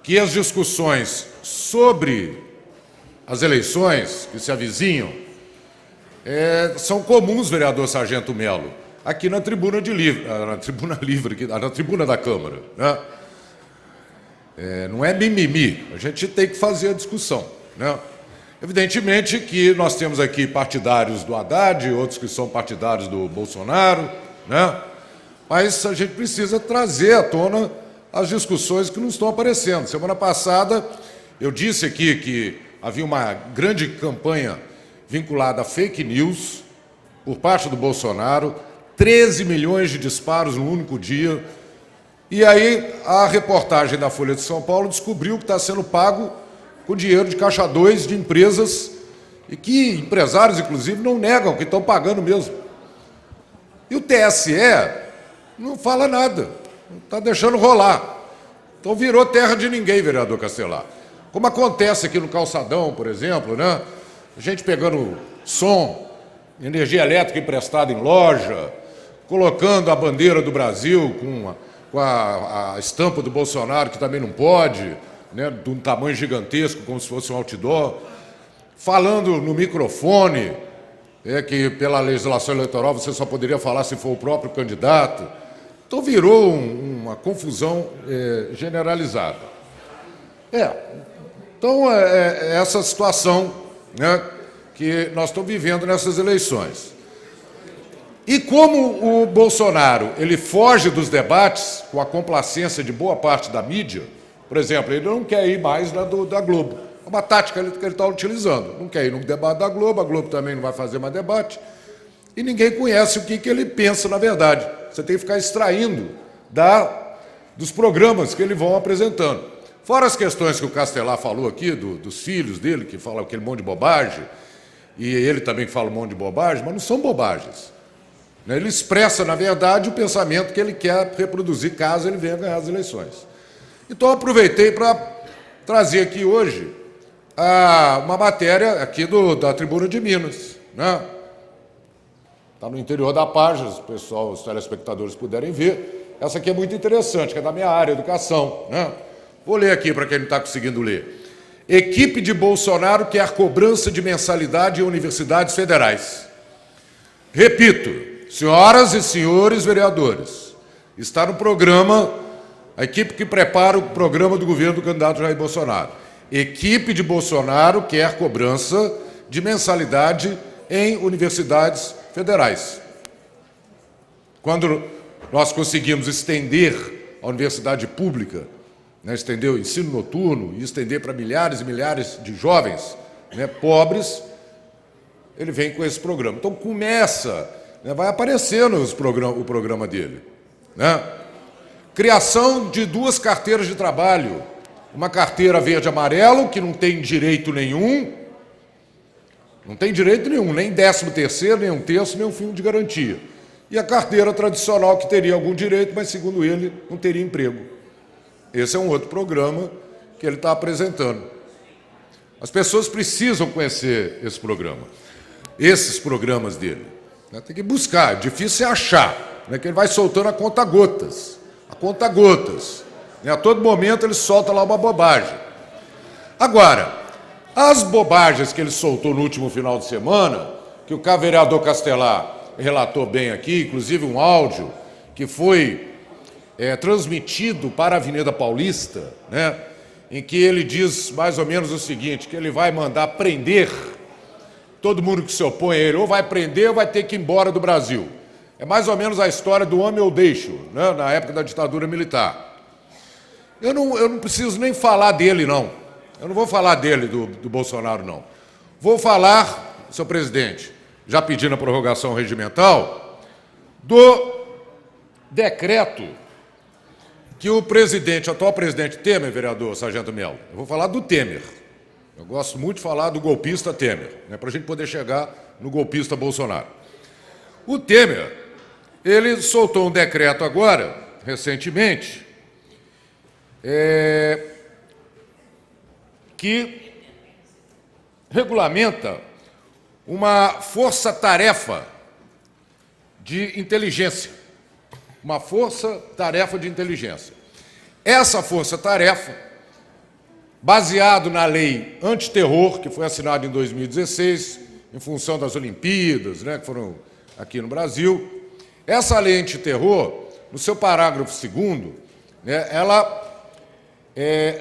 que as discussões sobre as eleições que se avizinham são comuns, vereador Sargento Melo, aqui na tribuna na tribuna da Câmara, né? Não é mimimi, a gente tem que fazer a discussão, né? Evidentemente que nós temos aqui partidários do Haddad, outros que são partidários do Bolsonaro, né? Mas a gente precisa trazer à tona as discussões que não estão aparecendo. Semana passada eu disse aqui que havia uma grande campanha vinculada a fake news por parte do Bolsonaro, 13 milhões de disparos no único dia, E aí a reportagem da Folha de São Paulo descobriu que está sendo pago com dinheiro de caixa 2 de empresas e que empresários, inclusive, não negam que estão pagando mesmo. E o TSE não fala nada, está deixando rolar. Então virou terra de ninguém, vereador Castelar. Como acontece aqui no Calçadão, por exemplo, né? A gente pegando som, energia elétrica emprestada em loja, colocando a bandeira do Brasil com a estampa do Bolsonaro, que também não pode, né, de um tamanho gigantesco, como se fosse um outdoor, falando no microfone, que pela legislação eleitoral você só poderia falar se for o próprio candidato. Então virou uma confusão generalizada. Então é essa situação, né, que nós estamos vivendo nessas eleições. E como o Bolsonaro ele foge dos debates com a complacência de boa parte da mídia, por exemplo, ele não quer ir mais na da Globo. É uma tática que ele está utilizando. Não quer ir no debate da Globo, a Globo também não vai fazer mais debate, e ninguém conhece o que ele pensa na verdade. Você tem que ficar extraindo dos programas que eles vão apresentando. Fora as questões que o Castelar falou aqui, dos filhos dele, que falam aquele monte de bobagem, e ele também fala um monte de bobagem, mas não são bobagens. Ele expressa, na verdade, o pensamento que ele quer reproduzir caso ele venha ganhar as eleições. Então, eu aproveitei para trazer aqui hoje uma matéria aqui da Tribuna de Minas, né? Está no interior da página, se o pessoal, os telespectadores puderem ver. Essa aqui é muito interessante, que é da minha área, educação, né? Vou ler aqui para quem não está conseguindo ler. Equipe de Bolsonaro quer cobrança de mensalidade em universidades federais. Repito, senhoras e senhores vereadores, está no programa, a equipe que prepara o programa do governo do candidato Jair Bolsonaro. Equipe de Bolsonaro quer cobrança de mensalidade em universidades federais. Quando nós conseguimos estender a universidade pública, né, estender o ensino noturno e estender para milhares e milhares de jovens, né, pobres, ele vem com esse programa. Então começa, né, vai aparecendo o programa dele, né? Criação de 2 carteiras de trabalho, uma carteira verde e amarelo, que não tem direito nenhum, nem 13º, nem 1/3, nem um fundo de garantia. E a carteira tradicional, que teria algum direito, mas, segundo ele, não teria emprego. Esse é um outro programa que ele está apresentando. As pessoas precisam conhecer esse programa, esses programas dele. Né? Tem que buscar, é difícil é achar, né? Que ele vai soltando a conta-gotas. A conta-gotas. Né? A todo momento ele solta lá uma bobagem. Agora, as bobagens que ele soltou no último final de semana, que o vereador Castelar relatou bem aqui, inclusive um áudio que foi transmitido para a Avenida Paulista, né, em que ele diz mais ou menos o seguinte, que ele vai mandar prender todo mundo que se opõe a ele, ou vai prender ou vai ter que ir embora do Brasil. É mais ou menos a história do homem ou deixo, né, na época da ditadura militar. Eu não preciso nem falar dele, não. Eu não vou falar dele, do Bolsonaro, não. Vou falar, senhor presidente, já pedindo a prorrogação regimental, do decreto que o atual presidente Temer, vereador Sargento Melo, eu vou falar do Temer. Eu gosto muito de falar do golpista Temer, né, para a gente poder chegar no golpista Bolsonaro. O Temer, ele soltou um decreto agora, recentemente, que regulamenta uma força-tarefa de inteligência. Uma força-tarefa de inteligência. Essa força-tarefa, baseado na lei antiterror, que foi assinada em 2016, em função das Olimpíadas, né, que foram aqui no Brasil, essa lei antiterror, no seu parágrafo 2º, né, ela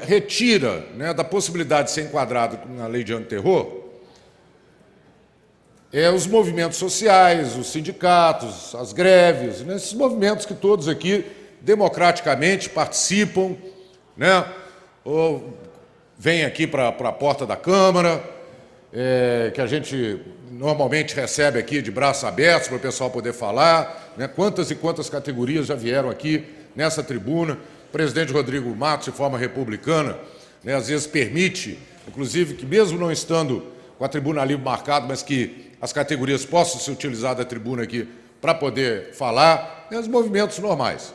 retira, né, da possibilidade de ser enquadrado na lei de antiterror os movimentos sociais, os sindicatos, as greves, né, esses movimentos que todos aqui democraticamente participam, né, ou vêm aqui para a porta da Câmara, que a gente normalmente recebe aqui de braços abertos para o pessoal poder falar, né, quantas e quantas categorias já vieram aqui nessa tribuna. O presidente Rodrigo Matos, de forma republicana, né, às vezes permite, inclusive, que mesmo não estando com a tribuna livre marcada, mas que as categorias possam se utilizar da tribuna aqui para poder falar, né, os movimentos normais.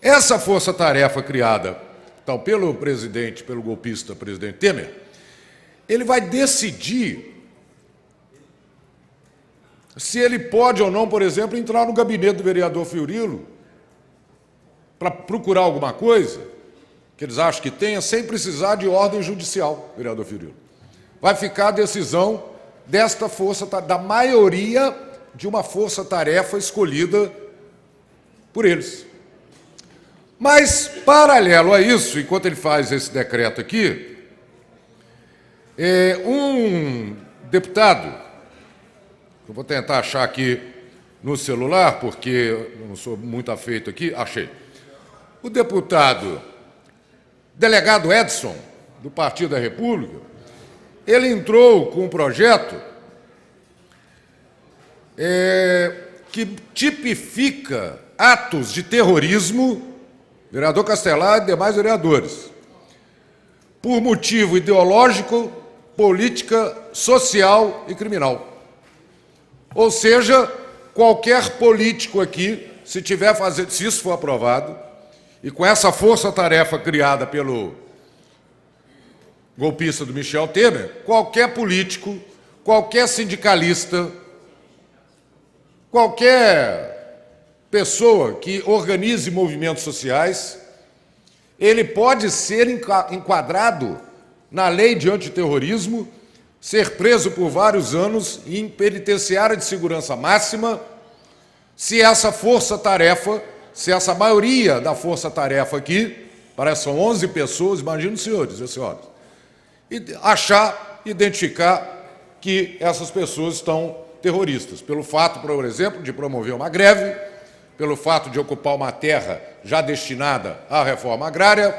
Essa força-tarefa criada, então, pelo presidente, pelo golpista presidente Temer, ele vai decidir se ele pode ou não, por exemplo, entrar no gabinete do vereador Fiorilo para procurar alguma coisa que eles acham que tenha, sem precisar de ordem judicial, vereador Fiorilo. Vai ficar a decisão desta força, da maioria de uma força-tarefa escolhida por eles. Mas, paralelo a isso, enquanto ele faz esse decreto aqui, um deputado, eu vou tentar achar aqui no celular, porque eu não sou muito afeito aqui, achei. O deputado delegado Edson, do Partido da República, ele entrou com um projeto que tipifica atos de terrorismo, vereador Castelar e demais vereadores, por motivo ideológico, política, social e criminal. Ou seja, qualquer político aqui, se isso for aprovado, e com essa força-tarefa criada pelo golpista do Michel Temer, qualquer político, qualquer sindicalista, qualquer pessoa que organize movimentos sociais, ele pode ser enquadrado na lei de antiterrorismo, ser preso por vários anos em penitenciária de segurança máxima, se essa força-tarefa, se essa maioria da força-tarefa aqui, parece que são 11 pessoas, imaginem os senhores e as senhoras, identificar que essas pessoas estão terroristas, pelo fato, por exemplo, de promover uma greve, pelo fato de ocupar uma terra já destinada à reforma agrária,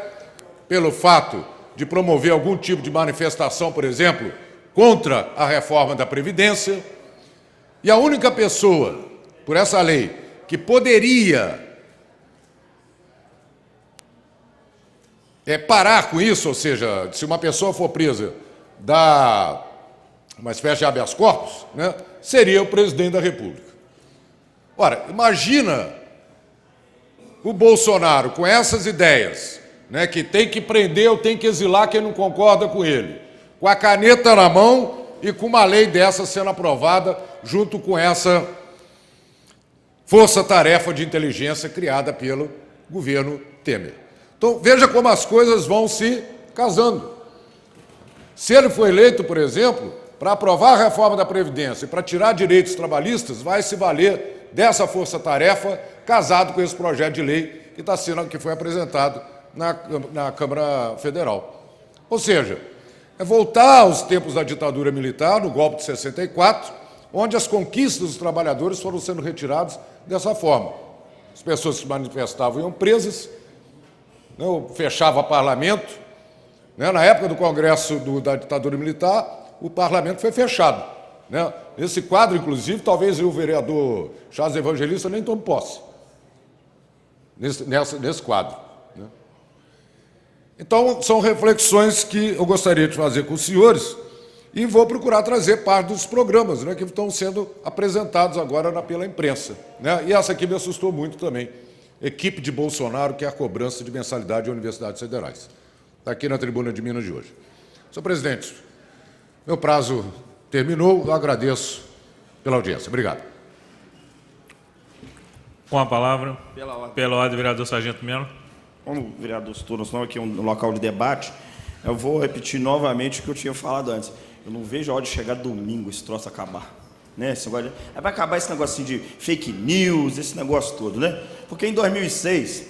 pelo fato de promover algum tipo de manifestação, por exemplo, contra a reforma da Previdência. E a única pessoa, por essa lei, que poderia parar com isso, ou seja, se uma pessoa for presa, dar uma espécie de habeas corpus, né, seria o presidente da República. Ora, imagina o Bolsonaro com essas ideias, né, que tem que prender ou tem que exilar quem não concorda com ele, com a caneta na mão e com uma lei dessa sendo aprovada junto com essa força-tarefa de inteligência criada pelo governo Temer. Então, veja como as coisas vão se casando. Se ele for eleito, por exemplo, para aprovar a reforma da Previdência e para tirar direitos trabalhistas, vai se valer dessa força-tarefa casado com esse projeto de lei que foi apresentado na Câmara Federal. Ou seja, é voltar aos tempos da ditadura militar, no golpe de 64, onde as conquistas dos trabalhadores foram sendo retiradas dessa forma. As pessoas que se manifestavam iam presas, né, fechava parlamento. Né, na época do Congresso da ditadura militar, o parlamento foi fechado. Né? Esse quadro, inclusive, talvez o vereador Charles Evangelista nem tome posse nesse quadro. Né? Então, são reflexões que eu gostaria de fazer com os senhores e vou procurar trazer parte dos programas, né, que estão sendo apresentados agora pela imprensa. Né? E essa aqui me assustou muito também. Equipe de Bolsonaro quer cobrança de mensalidade de universidades federais. Está aqui na tribuna de Minas de hoje. Senhor presidente, meu prazo terminou, eu agradeço pela audiência. Obrigado. Com a palavra, pela ordem, vereador Sargento Melo. Como o vereador citou, nós estamos aqui no local de debate, eu vou repetir novamente o que eu tinha falado antes. Eu não vejo a hora de chegar domingo, esse troço acabar. Né? Vai acabar esse negocinho de fake news, esse negócio todo, né? Porque em 2006,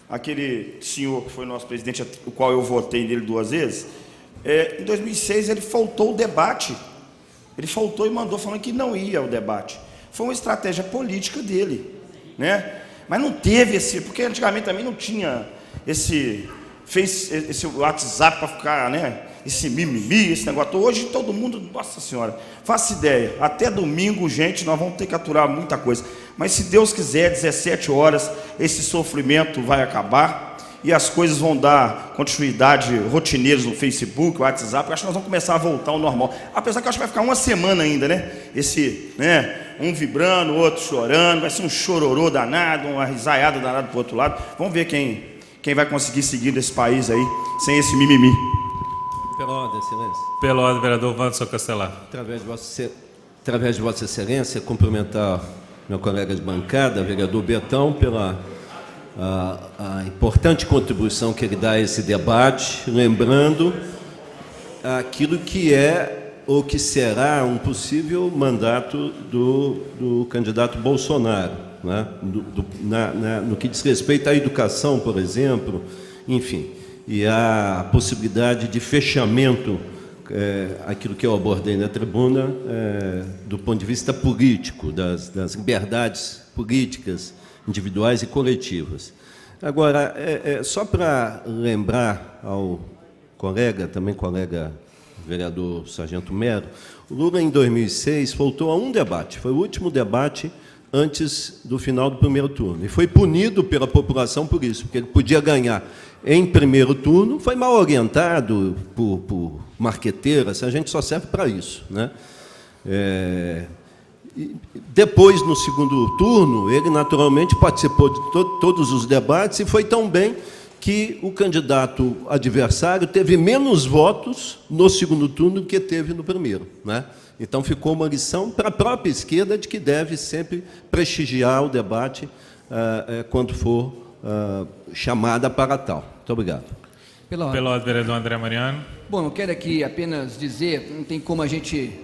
aquele senhor que foi nosso presidente, o qual eu votei nele 2 vezes, em 2006 ele faltou o debate. Ele faltou e mandou falando que não ia ao debate. Foi uma estratégia política dele, né? Mas não teve porque antigamente também não tinha esse WhatsApp para ficar, né, esse mimimi, esse negócio. Hoje todo mundo, nossa senhora, faça ideia, até domingo, gente, nós vamos ter que aturar muita coisa. Mas se Deus quiser, 17 horas, esse sofrimento vai acabar e as coisas vão dar continuidade rotineiras no Facebook, WhatsApp. Eu acho que nós vamos começar a voltar ao normal. Apesar que eu acho que vai ficar uma semana ainda, né? Um vibrando, o outro chorando, vai ser um chororô danado, uma risaiada danada pro outro lado. Vamos ver quem vai conseguir seguir desse país aí, sem esse mimimi. Pela ordem, Excelência. Pela ordem, vereador Wanderson Castelar. Através de Vossa Excelência, cumprimentar meu colega de bancada, vereador Betão, pela a importante contribuição que ele dá a esse debate, lembrando aquilo que é ou que será um possível mandato do candidato Bolsonaro, né? No que diz respeito à educação, por exemplo, enfim, e a possibilidade de fechamento, aquilo que eu abordei na tribuna, do ponto de vista político, das liberdades políticas individuais e coletivas. Agora, só para lembrar ao colega, também colega vereador Sargento Melo, o Lula, em 2006, faltou a um debate, foi o último debate antes do final do primeiro turno, e foi punido pela população por isso, porque ele podia ganhar em primeiro turno, foi mal orientado por marqueteiras, a gente só serve para isso, né? Depois, no segundo turno, ele naturalmente participou de todos os debates e foi tão bem que o candidato adversário teve menos votos no segundo turno do que teve no primeiro, né? Então, ficou uma lição para a própria esquerda de que deve sempre prestigiar o debate quando for chamada para tal. Muito obrigado. Pela ordem, vereador André Mariano. Bom, eu quero aqui apenas dizer, não tem como a gente,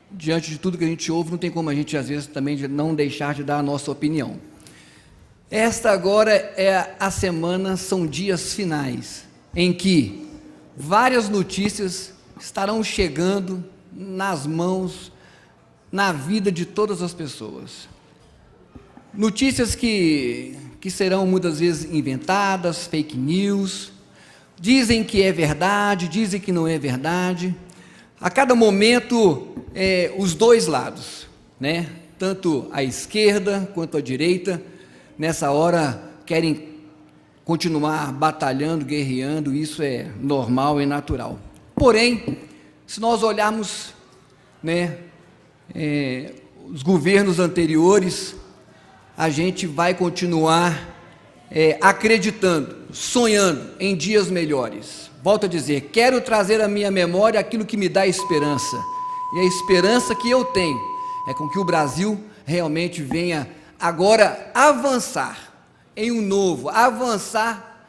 diante de tudo que a gente ouve, não tem como a gente, às vezes, também não deixar de dar a nossa opinião. Esta agora é a semana, são dias finais, em que várias notícias estarão chegando nas mãos, na vida de todas as pessoas. Notícias que serão muitas vezes inventadas, fake news, dizem que é verdade, dizem que não é verdade. A cada momento, os dois lados, né? Tanto a esquerda quanto a direita, nessa hora, querem continuar batalhando, guerreando, isso é normal e natural. Porém, se nós olharmos, né, os governos anteriores, a gente vai continuar acreditando, sonhando em dias melhores. Volto a dizer, quero trazer à minha memória aquilo que me dá esperança. E a esperança que eu tenho é com que o Brasil realmente venha agora avançar em um novo, avançar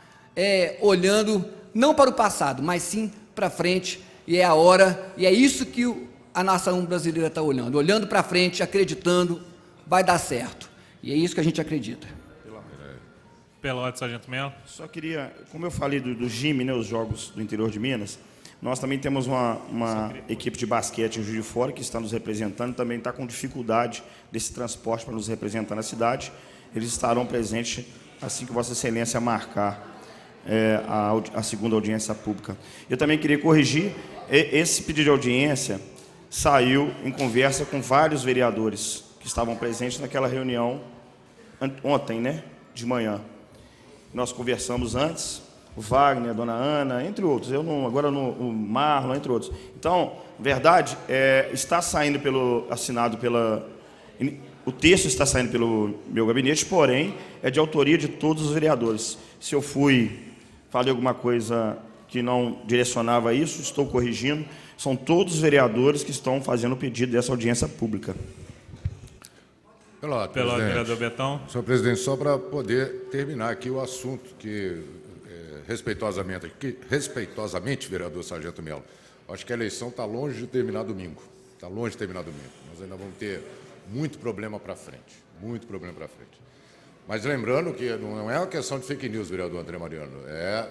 olhando não para o passado, mas sim para frente. E é a hora, e é isso que a nação brasileira está olhando para frente, acreditando, vai dar certo. E é isso que a gente acredita. Pela ordem, Sargento Melo. Só queria, como eu falei do GIME, né, os Jogos do Interior de Minas, nós também temos uma equipe de basquete em Juiz de Fora que está nos representando, também está com dificuldade desse transporte para nos representar na cidade. Eles estarão presentes assim que Vossa Excelência marcar a segunda audiência pública. Eu também queria corrigir, esse pedido de audiência saiu em conversa com vários vereadores que estavam presentes naquela reunião ontem, né, de manhã. Nós conversamos antes, o Wagner, a dona Ana, entre outros, o Marlon, entre outros. Então, verdade, está saindo o texto está saindo pelo meu gabinete, porém, é de autoria de todos os vereadores. Se eu falei alguma coisa que não direcionava isso, estou corrigindo. São todos os vereadores que estão fazendo o pedido dessa audiência pública. Pela ordem, Pela ordem, vereador Betão. Senhor presidente, só para poder terminar aqui o assunto que, respeitosamente, vereador Sargento Melo, acho que a eleição está longe de terminar domingo. Está longe de terminar domingo. Nós ainda vamos ter muito problema para frente. Muito problema para frente. Mas lembrando que não é uma questão de fake news, vereador André Mariano.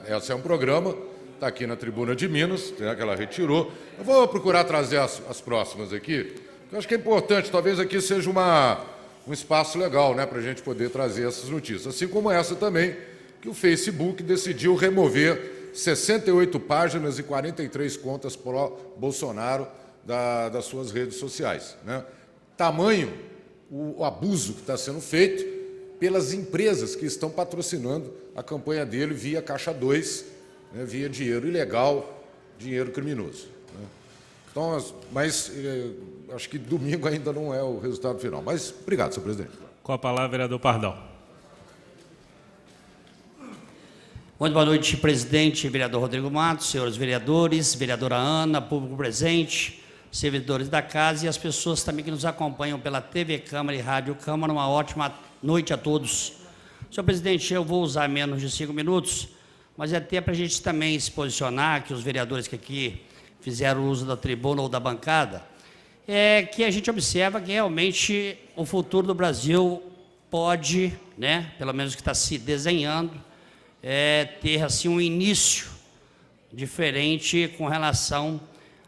Esse é um programa, está aqui na Tribuna de Minas, né, que ela retirou. Eu vou procurar trazer as próximas aqui. Eu acho que é importante, talvez aqui seja um espaço legal, né, para a gente poder trazer essas notícias. Assim como essa também, que o Facebook decidiu remover 68 páginas e 43 contas pró-Bolsonaro das suas redes sociais, né? Tamanho o abuso que está sendo feito pelas empresas que estão patrocinando a campanha dele via Caixa 2, né, via dinheiro ilegal, dinheiro criminoso, né? Então, mas acho que domingo ainda não é o resultado final. Mas obrigado, senhor presidente. Com a palavra, vereador Pardal. Muito boa noite, presidente, vereador Rodrigo Matos, senhores vereadores, vereadora Ana, público presente, servidores da casa e as pessoas também que nos acompanham pela TV Câmara e Rádio Câmara. Uma ótima noite a todos. Senhor presidente, eu vou usar menos de 5 minutos, mas é até para a gente também se posicionar, que os vereadores que aqui fizeram uso da tribuna ou da bancada, que a gente observa que realmente o futuro do Brasil pode, né, pelo menos que está se desenhando, ter assim um início diferente com relação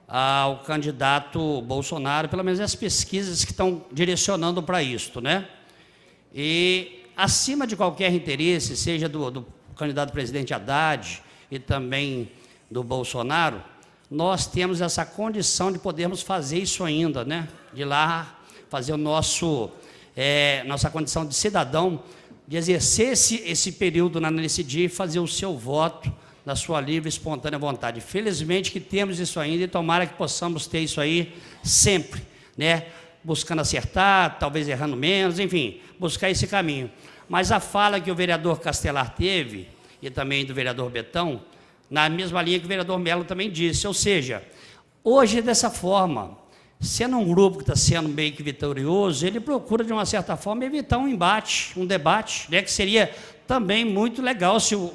ao candidato Bolsonaro, pelo menos as pesquisas que estão direcionando para isto, né? E acima de qualquer interesse, seja do candidato presidente Haddad e também do Bolsonaro, nós temos essa condição de podermos fazer isso ainda, né? De ir lá fazer o nossa condição de cidadão, de exercer esse período nesse dia e fazer o seu voto na sua livre e espontânea vontade. Felizmente que temos isso ainda e tomara que possamos ter isso aí sempre, né? Buscando acertar, talvez errando menos, enfim, buscar esse caminho. Mas a fala que o vereador Castelar teve, e também do vereador Betão, na mesma linha que o vereador Melo também disse, ou seja, hoje dessa forma, sendo um grupo que está sendo meio que vitorioso, ele procura, de uma certa forma, evitar um embate, um debate, né, que seria também muito legal se o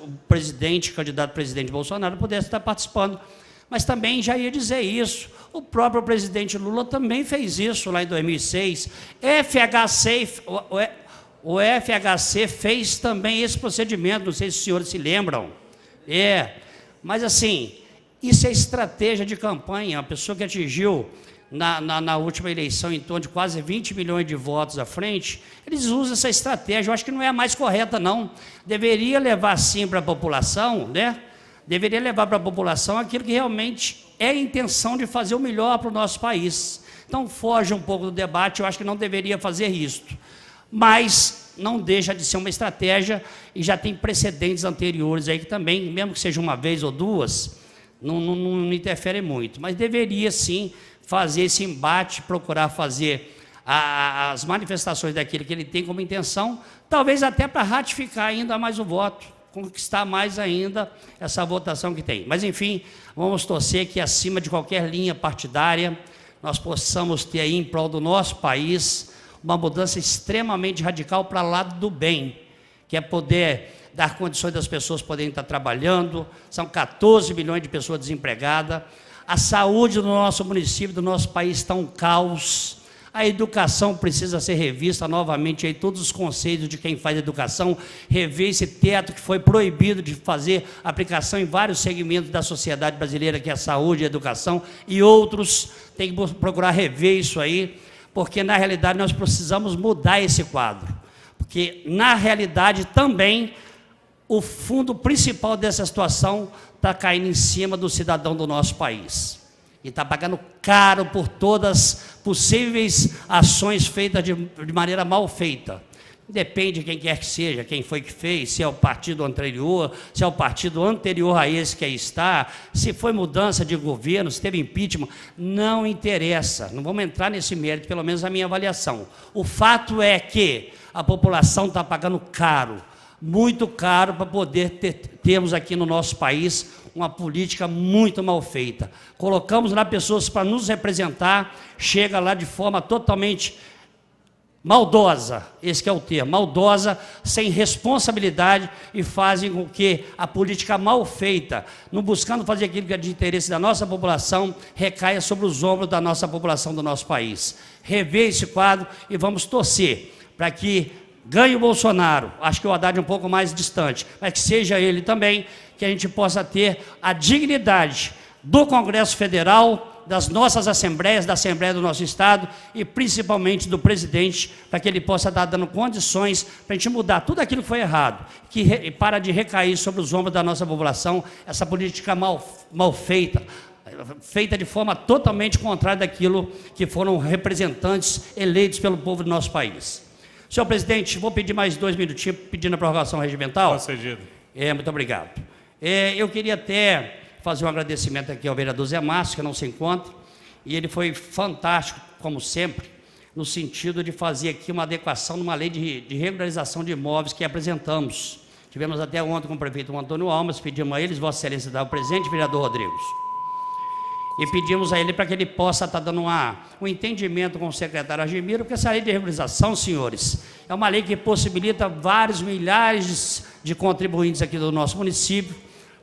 candidato presidente Bolsonaro pudesse estar participando. Mas também já ia dizer isso, o próprio presidente Lula também fez isso lá em 2006, o FHC fez também esse procedimento, não sei se os senhores se lembram. Mas assim, isso é estratégia de campanha. A pessoa que atingiu na última eleição em torno de quase 20 milhões de votos à frente, eles usam essa estratégia. Eu acho que não é a mais correta, não. Deveria levar sim para a população, né? Deveria levar para a população aquilo que realmente é a intenção de fazer o melhor para o nosso país. Então, foge um pouco do debate, eu acho que não deveria fazer isso. Mas não deixa de ser uma estratégia e já tem precedentes anteriores aí que também, mesmo que seja uma vez ou duas, não interfere muito. Mas deveria sim fazer esse embate, procurar fazer as manifestações daquilo que ele tem como intenção, talvez até para ratificar ainda mais o voto, conquistar mais ainda essa votação que tem. Mas, enfim, vamos torcer que, acima de qualquer linha partidária, nós possamos ter aí, em prol do nosso país, uma mudança extremamente radical para o lado do bem, que é poder dar condições das pessoas poderem estar trabalhando. São 14 milhões de pessoas desempregadas. A saúde do nosso município, do nosso país, está um caos. A educação precisa ser revista novamente, aí todos os conceitos de quem faz educação, rever esse teto que foi proibido de fazer aplicação em vários segmentos da sociedade brasileira, que é a saúde e a educação, e outros, tem que procurar rever isso aí, porque na realidade nós precisamos mudar esse quadro, porque na realidade também o fundo principal dessa situação está caindo em cima do cidadão do nosso país. E está pagando caro por todas possíveis ações feitas de maneira mal feita. Depende de quem quer que seja, quem foi que fez, se é o partido anterior, se é o partido anterior a esse que aí está, se foi mudança de governo, se teve impeachment, não interessa. Não vamos entrar nesse mérito, pelo menos a minha avaliação. O fato é que a população está pagando caro, muito caro, para poder termos aqui no nosso país uma política muito mal feita. Colocamos lá pessoas para nos representar, chega lá de forma totalmente maldosa, esse que é o termo, maldosa, sem responsabilidade, e fazem com que a política mal feita, não buscando fazer aquilo que é de interesse da nossa população, recaia sobre os ombros da nossa população do nosso país. Rever esse quadro e vamos torcer para que ganhe o Bolsonaro, acho que o Haddad é um pouco mais distante, mas que seja ele também, que a gente possa ter a dignidade do Congresso Federal, das nossas assembleias, da Assembleia do nosso Estado e principalmente do presidente, para que ele possa estar dando condições para a gente mudar tudo aquilo que foi errado, que para de recair sobre os ombros da nossa população, essa política mal feita, feita de forma totalmente contrária daquilo que foram representantes eleitos pelo povo do nosso país. Senhor presidente, vou pedir mais 2 minutinhos, pedindo a prorrogação regimental. Concedido. Muito obrigado. Eu queria até fazer um agradecimento aqui ao vereador Zé Márcio, que não se encontra, e ele foi fantástico, como sempre, no sentido de fazer aqui uma adequação numa lei de regularização de imóveis que apresentamos. Tivemos até ontem com o prefeito Antônio Almas, pedimos a eles, Vossa Excelência, dar o presente, vereador Rodrigues. E pedimos a ele para que ele possa estar dando um entendimento com o secretário Argemiro, porque essa lei de regularização, senhores, é uma lei que possibilita vários milhares de contribuintes aqui do nosso município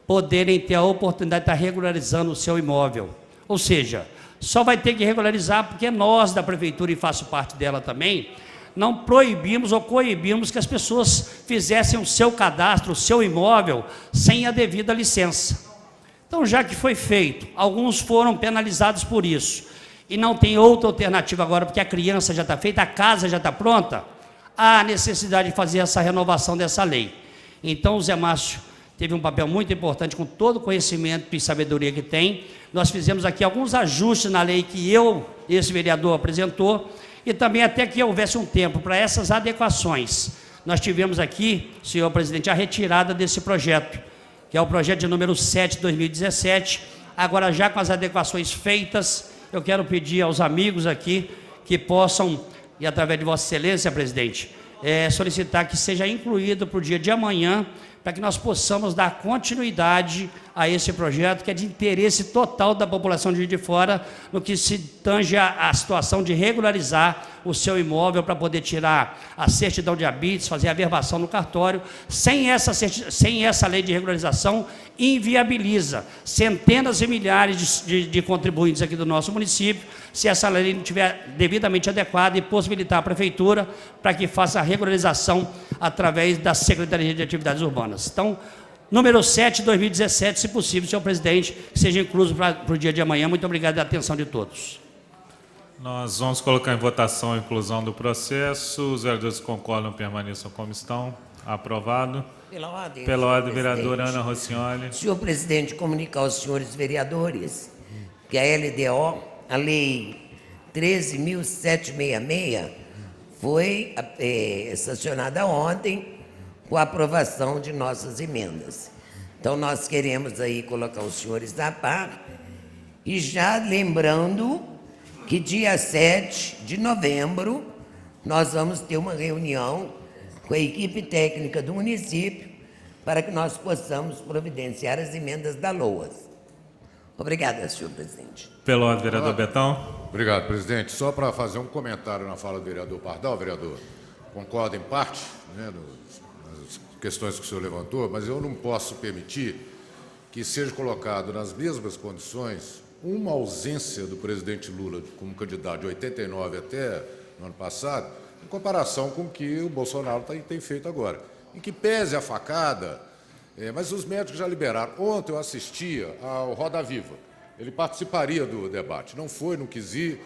poderem ter a oportunidade de estar regularizando o seu imóvel. Ou seja, só vai ter que regularizar porque nós da prefeitura, e faço parte dela também, não proibimos ou coibimos que as pessoas fizessem o seu cadastro, o seu imóvel, sem a devida licença. Então, já que foi feito, alguns foram penalizados por isso, e não tem outra alternativa agora, porque a criança já está feita, a casa já está pronta, há necessidade de fazer essa renovação dessa lei. Então, o Zé Márcio teve um papel muito importante, com todo o conhecimento e sabedoria que tem. Nós fizemos aqui alguns ajustes na lei que esse vereador apresentou, e também até que houvesse um tempo para essas adequações. Nós tivemos aqui, senhor presidente, a retirada desse projeto, que é o projeto de número 7 de 2017, agora já com as adequações feitas, eu quero pedir aos amigos aqui que possam, e através de Vossa Excelência, presidente, solicitar que seja incluído para o dia de amanhã, para que nós possamos dar continuidade a esse projeto, que é de interesse total da população de Juiz de Fora, no que se tange a situação de regularizar o seu imóvel para poder tirar a certidão de habites, fazer a averbação no cartório. Sem essa lei de regularização, inviabiliza centenas e milhares de contribuintes aqui do nosso município, se essa lei não estiver devidamente adequada, e possibilitar a prefeitura para que faça a regularização através da Secretaria de Atividades Urbanas. Então, número 7 de 2017, se possível, senhor presidente, que seja incluso para o dia de amanhã. Muito obrigado pela atenção de todos. Nós vamos colocar em votação a inclusão do processo. Os vereadores que concordam permaneçam como estão. Aprovado. Pela ordem, vereadora Ana Rossignoli. Senhor presidente, comunicar aos senhores vereadores que a LDO, a Lei 13.766, foi sancionada ontem com a aprovação de nossas emendas. Então, nós queremos aí colocar os senhores a par, e já lembrando que dia 7 de novembro nós vamos ter uma reunião com a equipe técnica do município para que nós possamos providenciar as emendas da LOAS. Obrigada, senhor presidente. Pela ordem, vereador Betão. Obrigado, presidente. Só para fazer um comentário na fala do vereador Pardal, vereador, concordo em parte, né, nas questões que o senhor levantou, mas eu não posso permitir que seja colocado nas mesmas condições uma ausência do presidente Lula como candidato de 89 até no ano passado, em comparação com o que o Bolsonaro tem feito agora. Em que pese a facada, mas os médicos já liberaram. Ontem eu assistia ao Roda Viva. Ele participaria do debate. Não foi, não quis ir.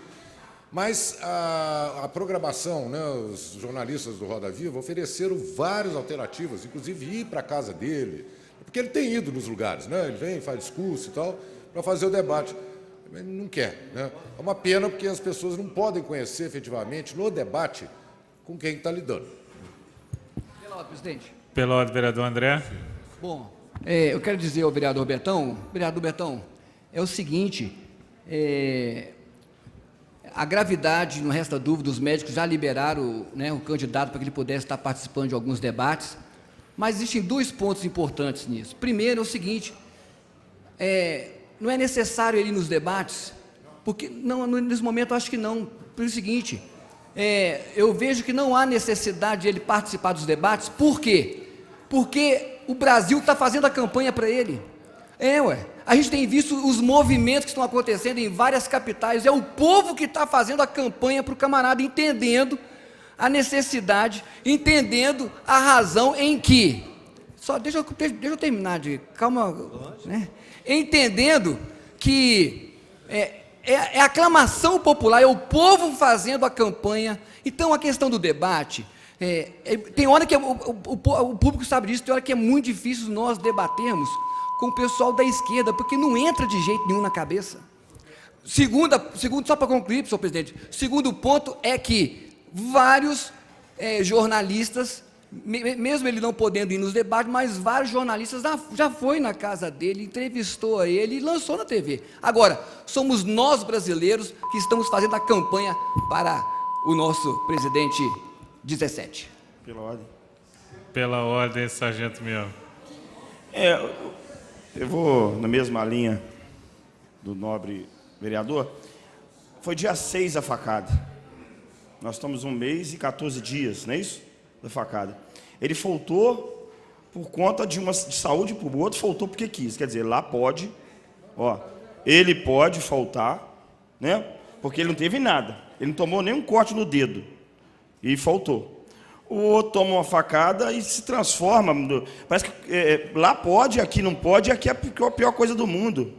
Mas a programação, né, os jornalistas do Roda Viva ofereceram várias alternativas, inclusive ir para a casa dele, porque ele tem ido nos lugares, né? Ele vem, faz discurso e tal, para fazer o debate. Ele não quer, né? É uma pena, porque as pessoas não podem conhecer efetivamente no debate com quem está lidando. Pela ordem, presidente. Pela ordem, vereador André. Bom, eu quero dizer ao vereador Betão, é o seguinte, a gravidade, não resta dúvida, os médicos já liberaram, né, o candidato para que ele pudesse estar participando de alguns debates, mas existem 2 pontos importantes nisso. Primeiro é o seguinte, não é necessário ele ir nos debates, porque não, nesse momento eu acho que não, pelo seguinte, eu vejo que não há necessidade de ele participar dos debates. Por quê? Porque o Brasil está fazendo a campanha para ele. A gente tem visto os movimentos que estão acontecendo em várias capitais, é o povo que está fazendo a campanha para o camarada, entendendo a necessidade, entendendo a razão em que, deixa eu terminar calma, né? Entendendo que é a aclamação popular, é o povo fazendo a campanha. Então, a questão do debate, tem hora que o público sabe disso, tem hora que é muito difícil nós debatermos com o pessoal da esquerda, porque não entra de jeito nenhum na cabeça. Segundo, só para concluir, senhor presidente, segundo ponto é que vários jornalistas, mesmo ele não podendo ir nos debates, mas vários jornalistas já foi na casa dele, entrevistou a ele e lançou na TV. Agora, somos nós brasileiros que estamos fazendo a campanha para o nosso presidente 17. Pela ordem. Pela ordem, sargento Melo. Eu vou na mesma linha do nobre vereador. Foi dia 6 a facada. Nós estamos 1 mês e 14 dias, não é isso? Da facada. Ele faltou por conta de saúde pública, o outro faltou porque quis. Quer dizer, lá pode, ele pode faltar, né? Porque ele não teve nada. Ele não tomou nem um corte no dedo. E faltou. O outro toma uma facada e se transforma. Parece que lá pode, aqui não pode, e aqui é a pior coisa do mundo.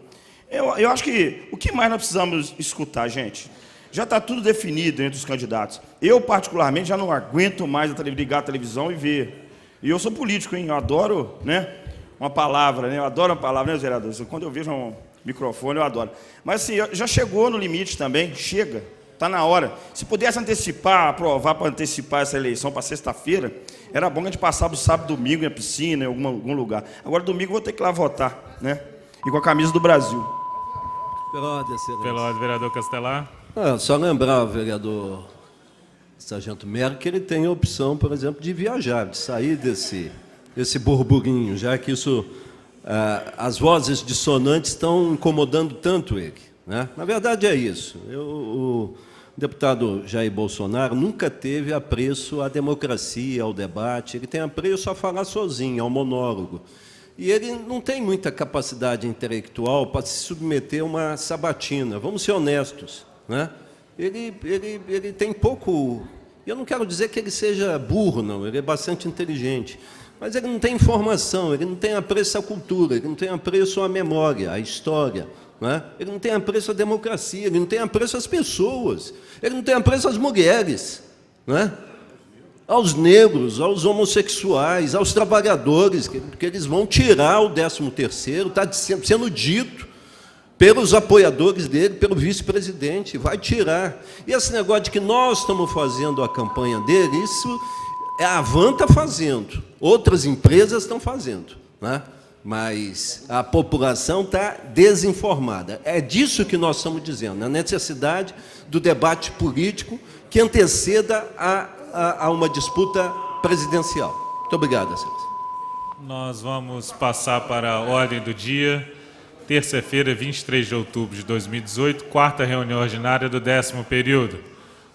Eu acho que o que mais nós precisamos escutar, gente? Já está tudo definido entre os candidatos. Eu, particularmente, já não aguento mais ligar a televisão e ver. E eu sou político, hein? Eu adoro, né, uma palavra, né? Eu adoro uma palavra, né, vereadores? Quando eu vejo um microfone, eu adoro. Mas, assim, já chegou no limite também. Chega. Está na hora. Se pudesse antecipar, aprovar para antecipar essa eleição para sexta-feira, era bom que a gente passava o sábado e domingo na piscina, em algum lugar. Agora, domingo, eu vou ter que ir lá votar, né? E com a camisa do Brasil. Pela ordem, excelência. Pela ordem, vereador Castelar. Só lembrar, vereador sargento Melo, que ele tem a opção, por exemplo, de viajar, de sair desse burburinho, já que isso, as vozes dissonantes estão incomodando tanto ele, né? Na verdade, é isso. O deputado Jair Bolsonaro nunca teve apreço à democracia, ao debate, ele tem apreço a falar sozinho, ao monólogo. E ele não tem muita capacidade intelectual para se submeter a uma sabatina. Vamos ser honestos, né? Ele tem pouco... Eu não quero dizer que ele seja burro, não. Ele é bastante inteligente. Mas ele não tem informação, ele não tem apreço à cultura, ele não tem apreço à memória, à história, né? Ele não tem apreço à democracia, ele não tem apreço às pessoas, ele não tem apreço às mulheres, né? Aos negros, aos homossexuais, aos trabalhadores, que eles vão tirar o 13º, está sendo dito pelos apoiadores dele, pelo vice-presidente, vai tirar. E esse negócio de que nós estamos fazendo a campanha dele, isso a Avan está fazendo, outras empresas estão fazendo, né? Mas a população está desinformada. É disso que nós estamos dizendo, a necessidade do debate político que anteceda a uma disputa presidencial. Muito obrigado, excelência. Nós vamos passar para a ordem do dia. Terça-feira, 23 de outubro de 2018, quarta reunião ordinária do 10º período.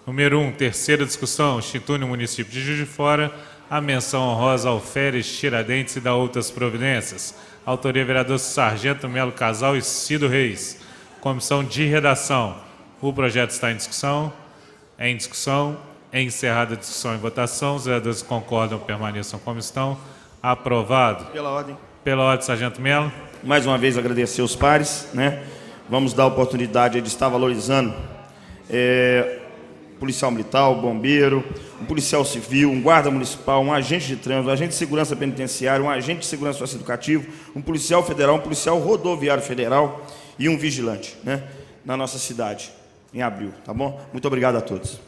Número 1, terceira discussão, institui no município de Juiz de Fora a menção honrosa ao Alferes, Tiradentes e da outras providências. Autoria vereador Sargento Melo Casal e Cido Reis. Comissão de redação. O projeto está em discussão. É em discussão. É encerrada a discussão e votação. Os vereadores concordam, permaneçam como estão. Aprovado. Pela ordem. Pela ordem, sargento Melo. Mais uma vez agradecer os pares, né? Vamos dar a oportunidade de estar valorizando policial militar, o bombeiro, um policial civil, um guarda municipal, um agente de trânsito, um agente de segurança penitenciária, um agente de segurança socioeducativo, um policial federal, um policial rodoviário federal e um vigilante, né? Na nossa cidade, em abril, tá bom? Muito obrigado a todos.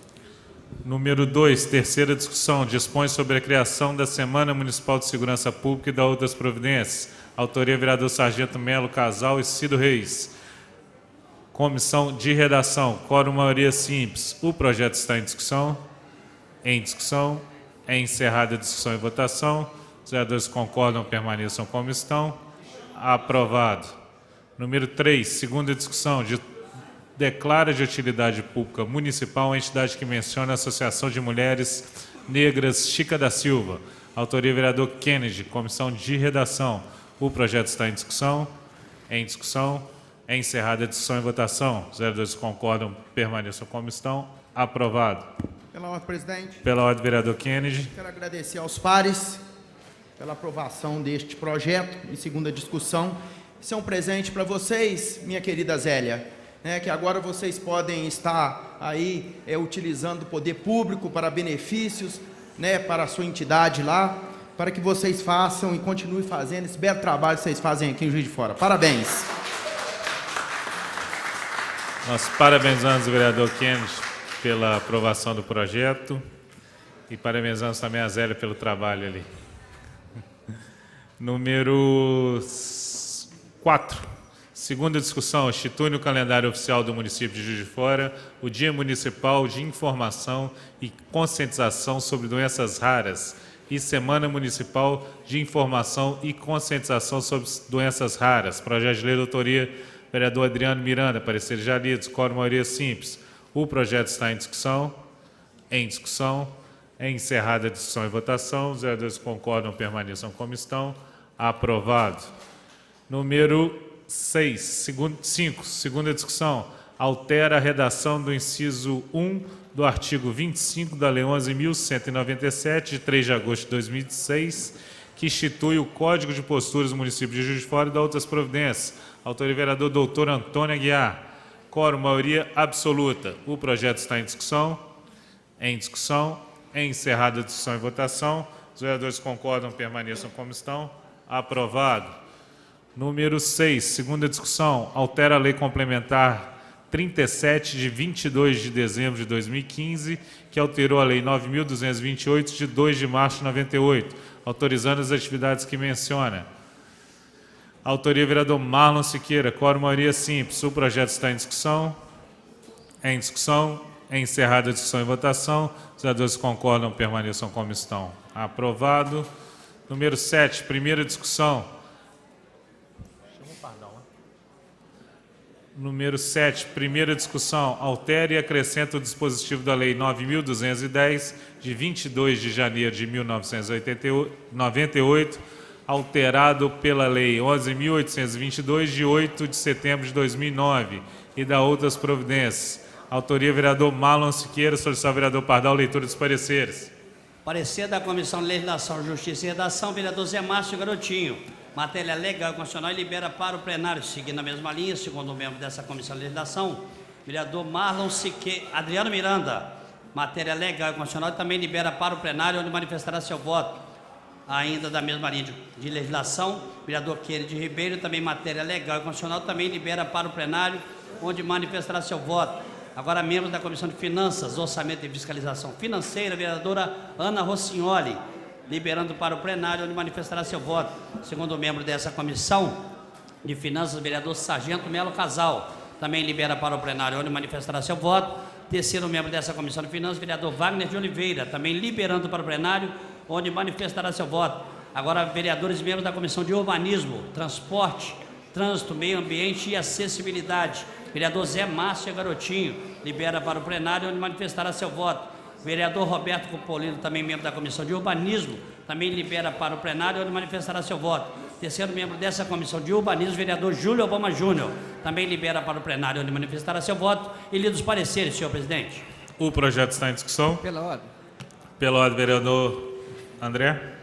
Número 2, terceira discussão, dispõe sobre a criação da Semana Municipal de Segurança Pública e da outras providências. Autoria vereador Sargento Melo Casal e Cido Reis. Comissão de redação, quórum maioria simples. O projeto está em discussão. Em discussão. É encerrada a discussão e votação. Os vereadores concordam, permaneçam como estão. Aprovado. Número 3, segunda discussão, declara de utilidade pública municipal a entidade que menciona a Associação de Mulheres Negras Chica da Silva. Autoria vereador Kennedy. Comissão de redação. O projeto está em discussão. Em discussão. É encerrada a discussão e votação. Os vereadores concordam, permaneçam como estão. Aprovado. Pela ordem, presidente. Pela ordem, vereador Kennedy. Quero agradecer aos pares pela aprovação deste projeto em segunda discussão. Isso é um presente para vocês, minha querida Zélia. né, que agora vocês podem estar aí utilizando o poder público para benefícios, né, para a sua entidade lá, para que vocês façam e continuem fazendo esse belo trabalho que vocês fazem aqui em Juiz de Fora. Parabéns! Nós parabenizamos o vereador Kennedy pela aprovação do projeto e parabenizamos também a Zélia pelo trabalho ali. Número 4. Segunda discussão, institui no calendário oficial do município de Juiz de Fora o Dia Municipal de Informação e Conscientização sobre Doenças Raras e Semana Municipal de Informação e Conscientização sobre Doenças Raras. Projeto de lei de autoria, vereador Adriano Miranda, pareceres já lidos, quórum maioria simples. O projeto está em discussão. É encerrada a discussão e votação. Os vereadores concordam, permaneçam como estão. Aprovado. Número 5. Segunda discussão. Altera a redação do inciso 1 do artigo 25 da Lei 11.197, de 3 de agosto de 2006, que institui o Código de Posturas do município de Juiz de Fora e da outras providências. Autoria vereador doutor Antônio Aguiar. Quórum maioria absoluta. O projeto está em discussão. É encerrada a discussão e votação. Os vereadores concordam, permaneçam como estão. Aprovado. Número 6, segunda discussão. Altera a Lei Complementar 37, de 22 de dezembro de 2015, que alterou a Lei 9.228, de 2 de março de 98, autorizando as atividades que menciona. Autoria vereador Marlon Siqueira. Quórum maioria simples. O projeto está em discussão. É encerrada a discussão e votação. Os vereadores concordam, permaneçam como estão. Aprovado. Número 7, primeira discussão. Número 7, primeira discussão. Altera e acrescenta o dispositivo da Lei 9.210, de 22 de janeiro de 1998, alterado pela Lei 11.822, de 8 de setembro de 2009, e da outras providências. Autoria vereador Marlon Siqueira, solicitado vereador Pardal, leitura dos pareceres. Parecer da Comissão de Legislação, Justiça e Redação, vereador Zé Márcio Garotinho. Matéria legal e constitucional e libera para o plenário. Seguindo a mesma linha, segundo membro dessa Comissão de Legislação, vereador Marlon Siqueira, Adriano Miranda. Matéria legal e constitucional e também libera para o plenário, onde manifestará seu voto. Ainda da mesma linha de legislação, vereador Kennedy Ribeiro, também matéria legal e constitucional, também libera para o plenário, onde manifestará seu voto. Agora, membros da Comissão de Finanças, Orçamento e Fiscalização Financeira, vereadora Ana Rossignoli, liberando para o plenário, onde manifestará seu voto. Segundo membro dessa Comissão de Finanças, vereador Sargento Melo Casal, também libera para o plenário, onde manifestará seu voto. Terceiro membro dessa Comissão de Finanças, vereador Wagner de Oliveira, também liberando para o plenário, onde manifestará seu voto. Agora, vereadores e membros da Comissão de Urbanismo, Transporte, Trânsito, Meio Ambiente e Acessibilidade, vereador Zé Márcio Garotinho, libera para o plenário, onde manifestará seu voto. Vereador Roberto Cupolino, também membro da Comissão de Urbanismo, também libera para o plenário, onde manifestará seu voto. Terceiro membro dessa Comissão de Urbanismo, vereador Júlio Obama Júnior, também libera para o plenário, onde manifestará seu voto. E lido os pareceres, senhor presidente. O projeto está em discussão. Pela ordem. Pela ordem, vereador André.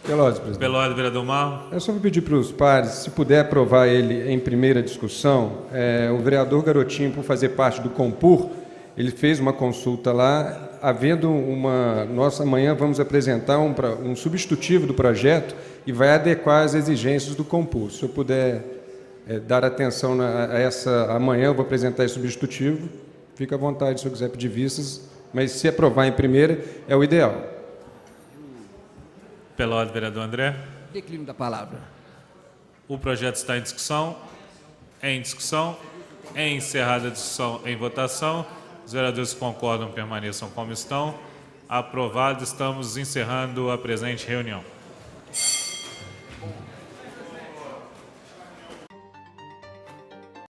Pela ordem, presidente. Pela ordem, vereador Marlon. Eu só vou pedir para os pares, se puder aprovar ele em primeira discussão, o vereador Garotinho, por fazer parte do Compur, ele fez uma consulta lá, havendo nós amanhã vamos apresentar um substitutivo do projeto e vai adequar as exigências do Compur. Se eu puder dar atenção a essa, amanhã eu vou apresentar esse substitutivo, fica à vontade se eu quiser pedir vistas, mas se aprovar em primeira é o ideal. Pela ordem, vereador André. Declínio da palavra. O projeto está em discussão. É encerrada a discussão em votação. Os vereadores que concordam, permaneçam como estão. Aprovado, estamos encerrando a presente reunião.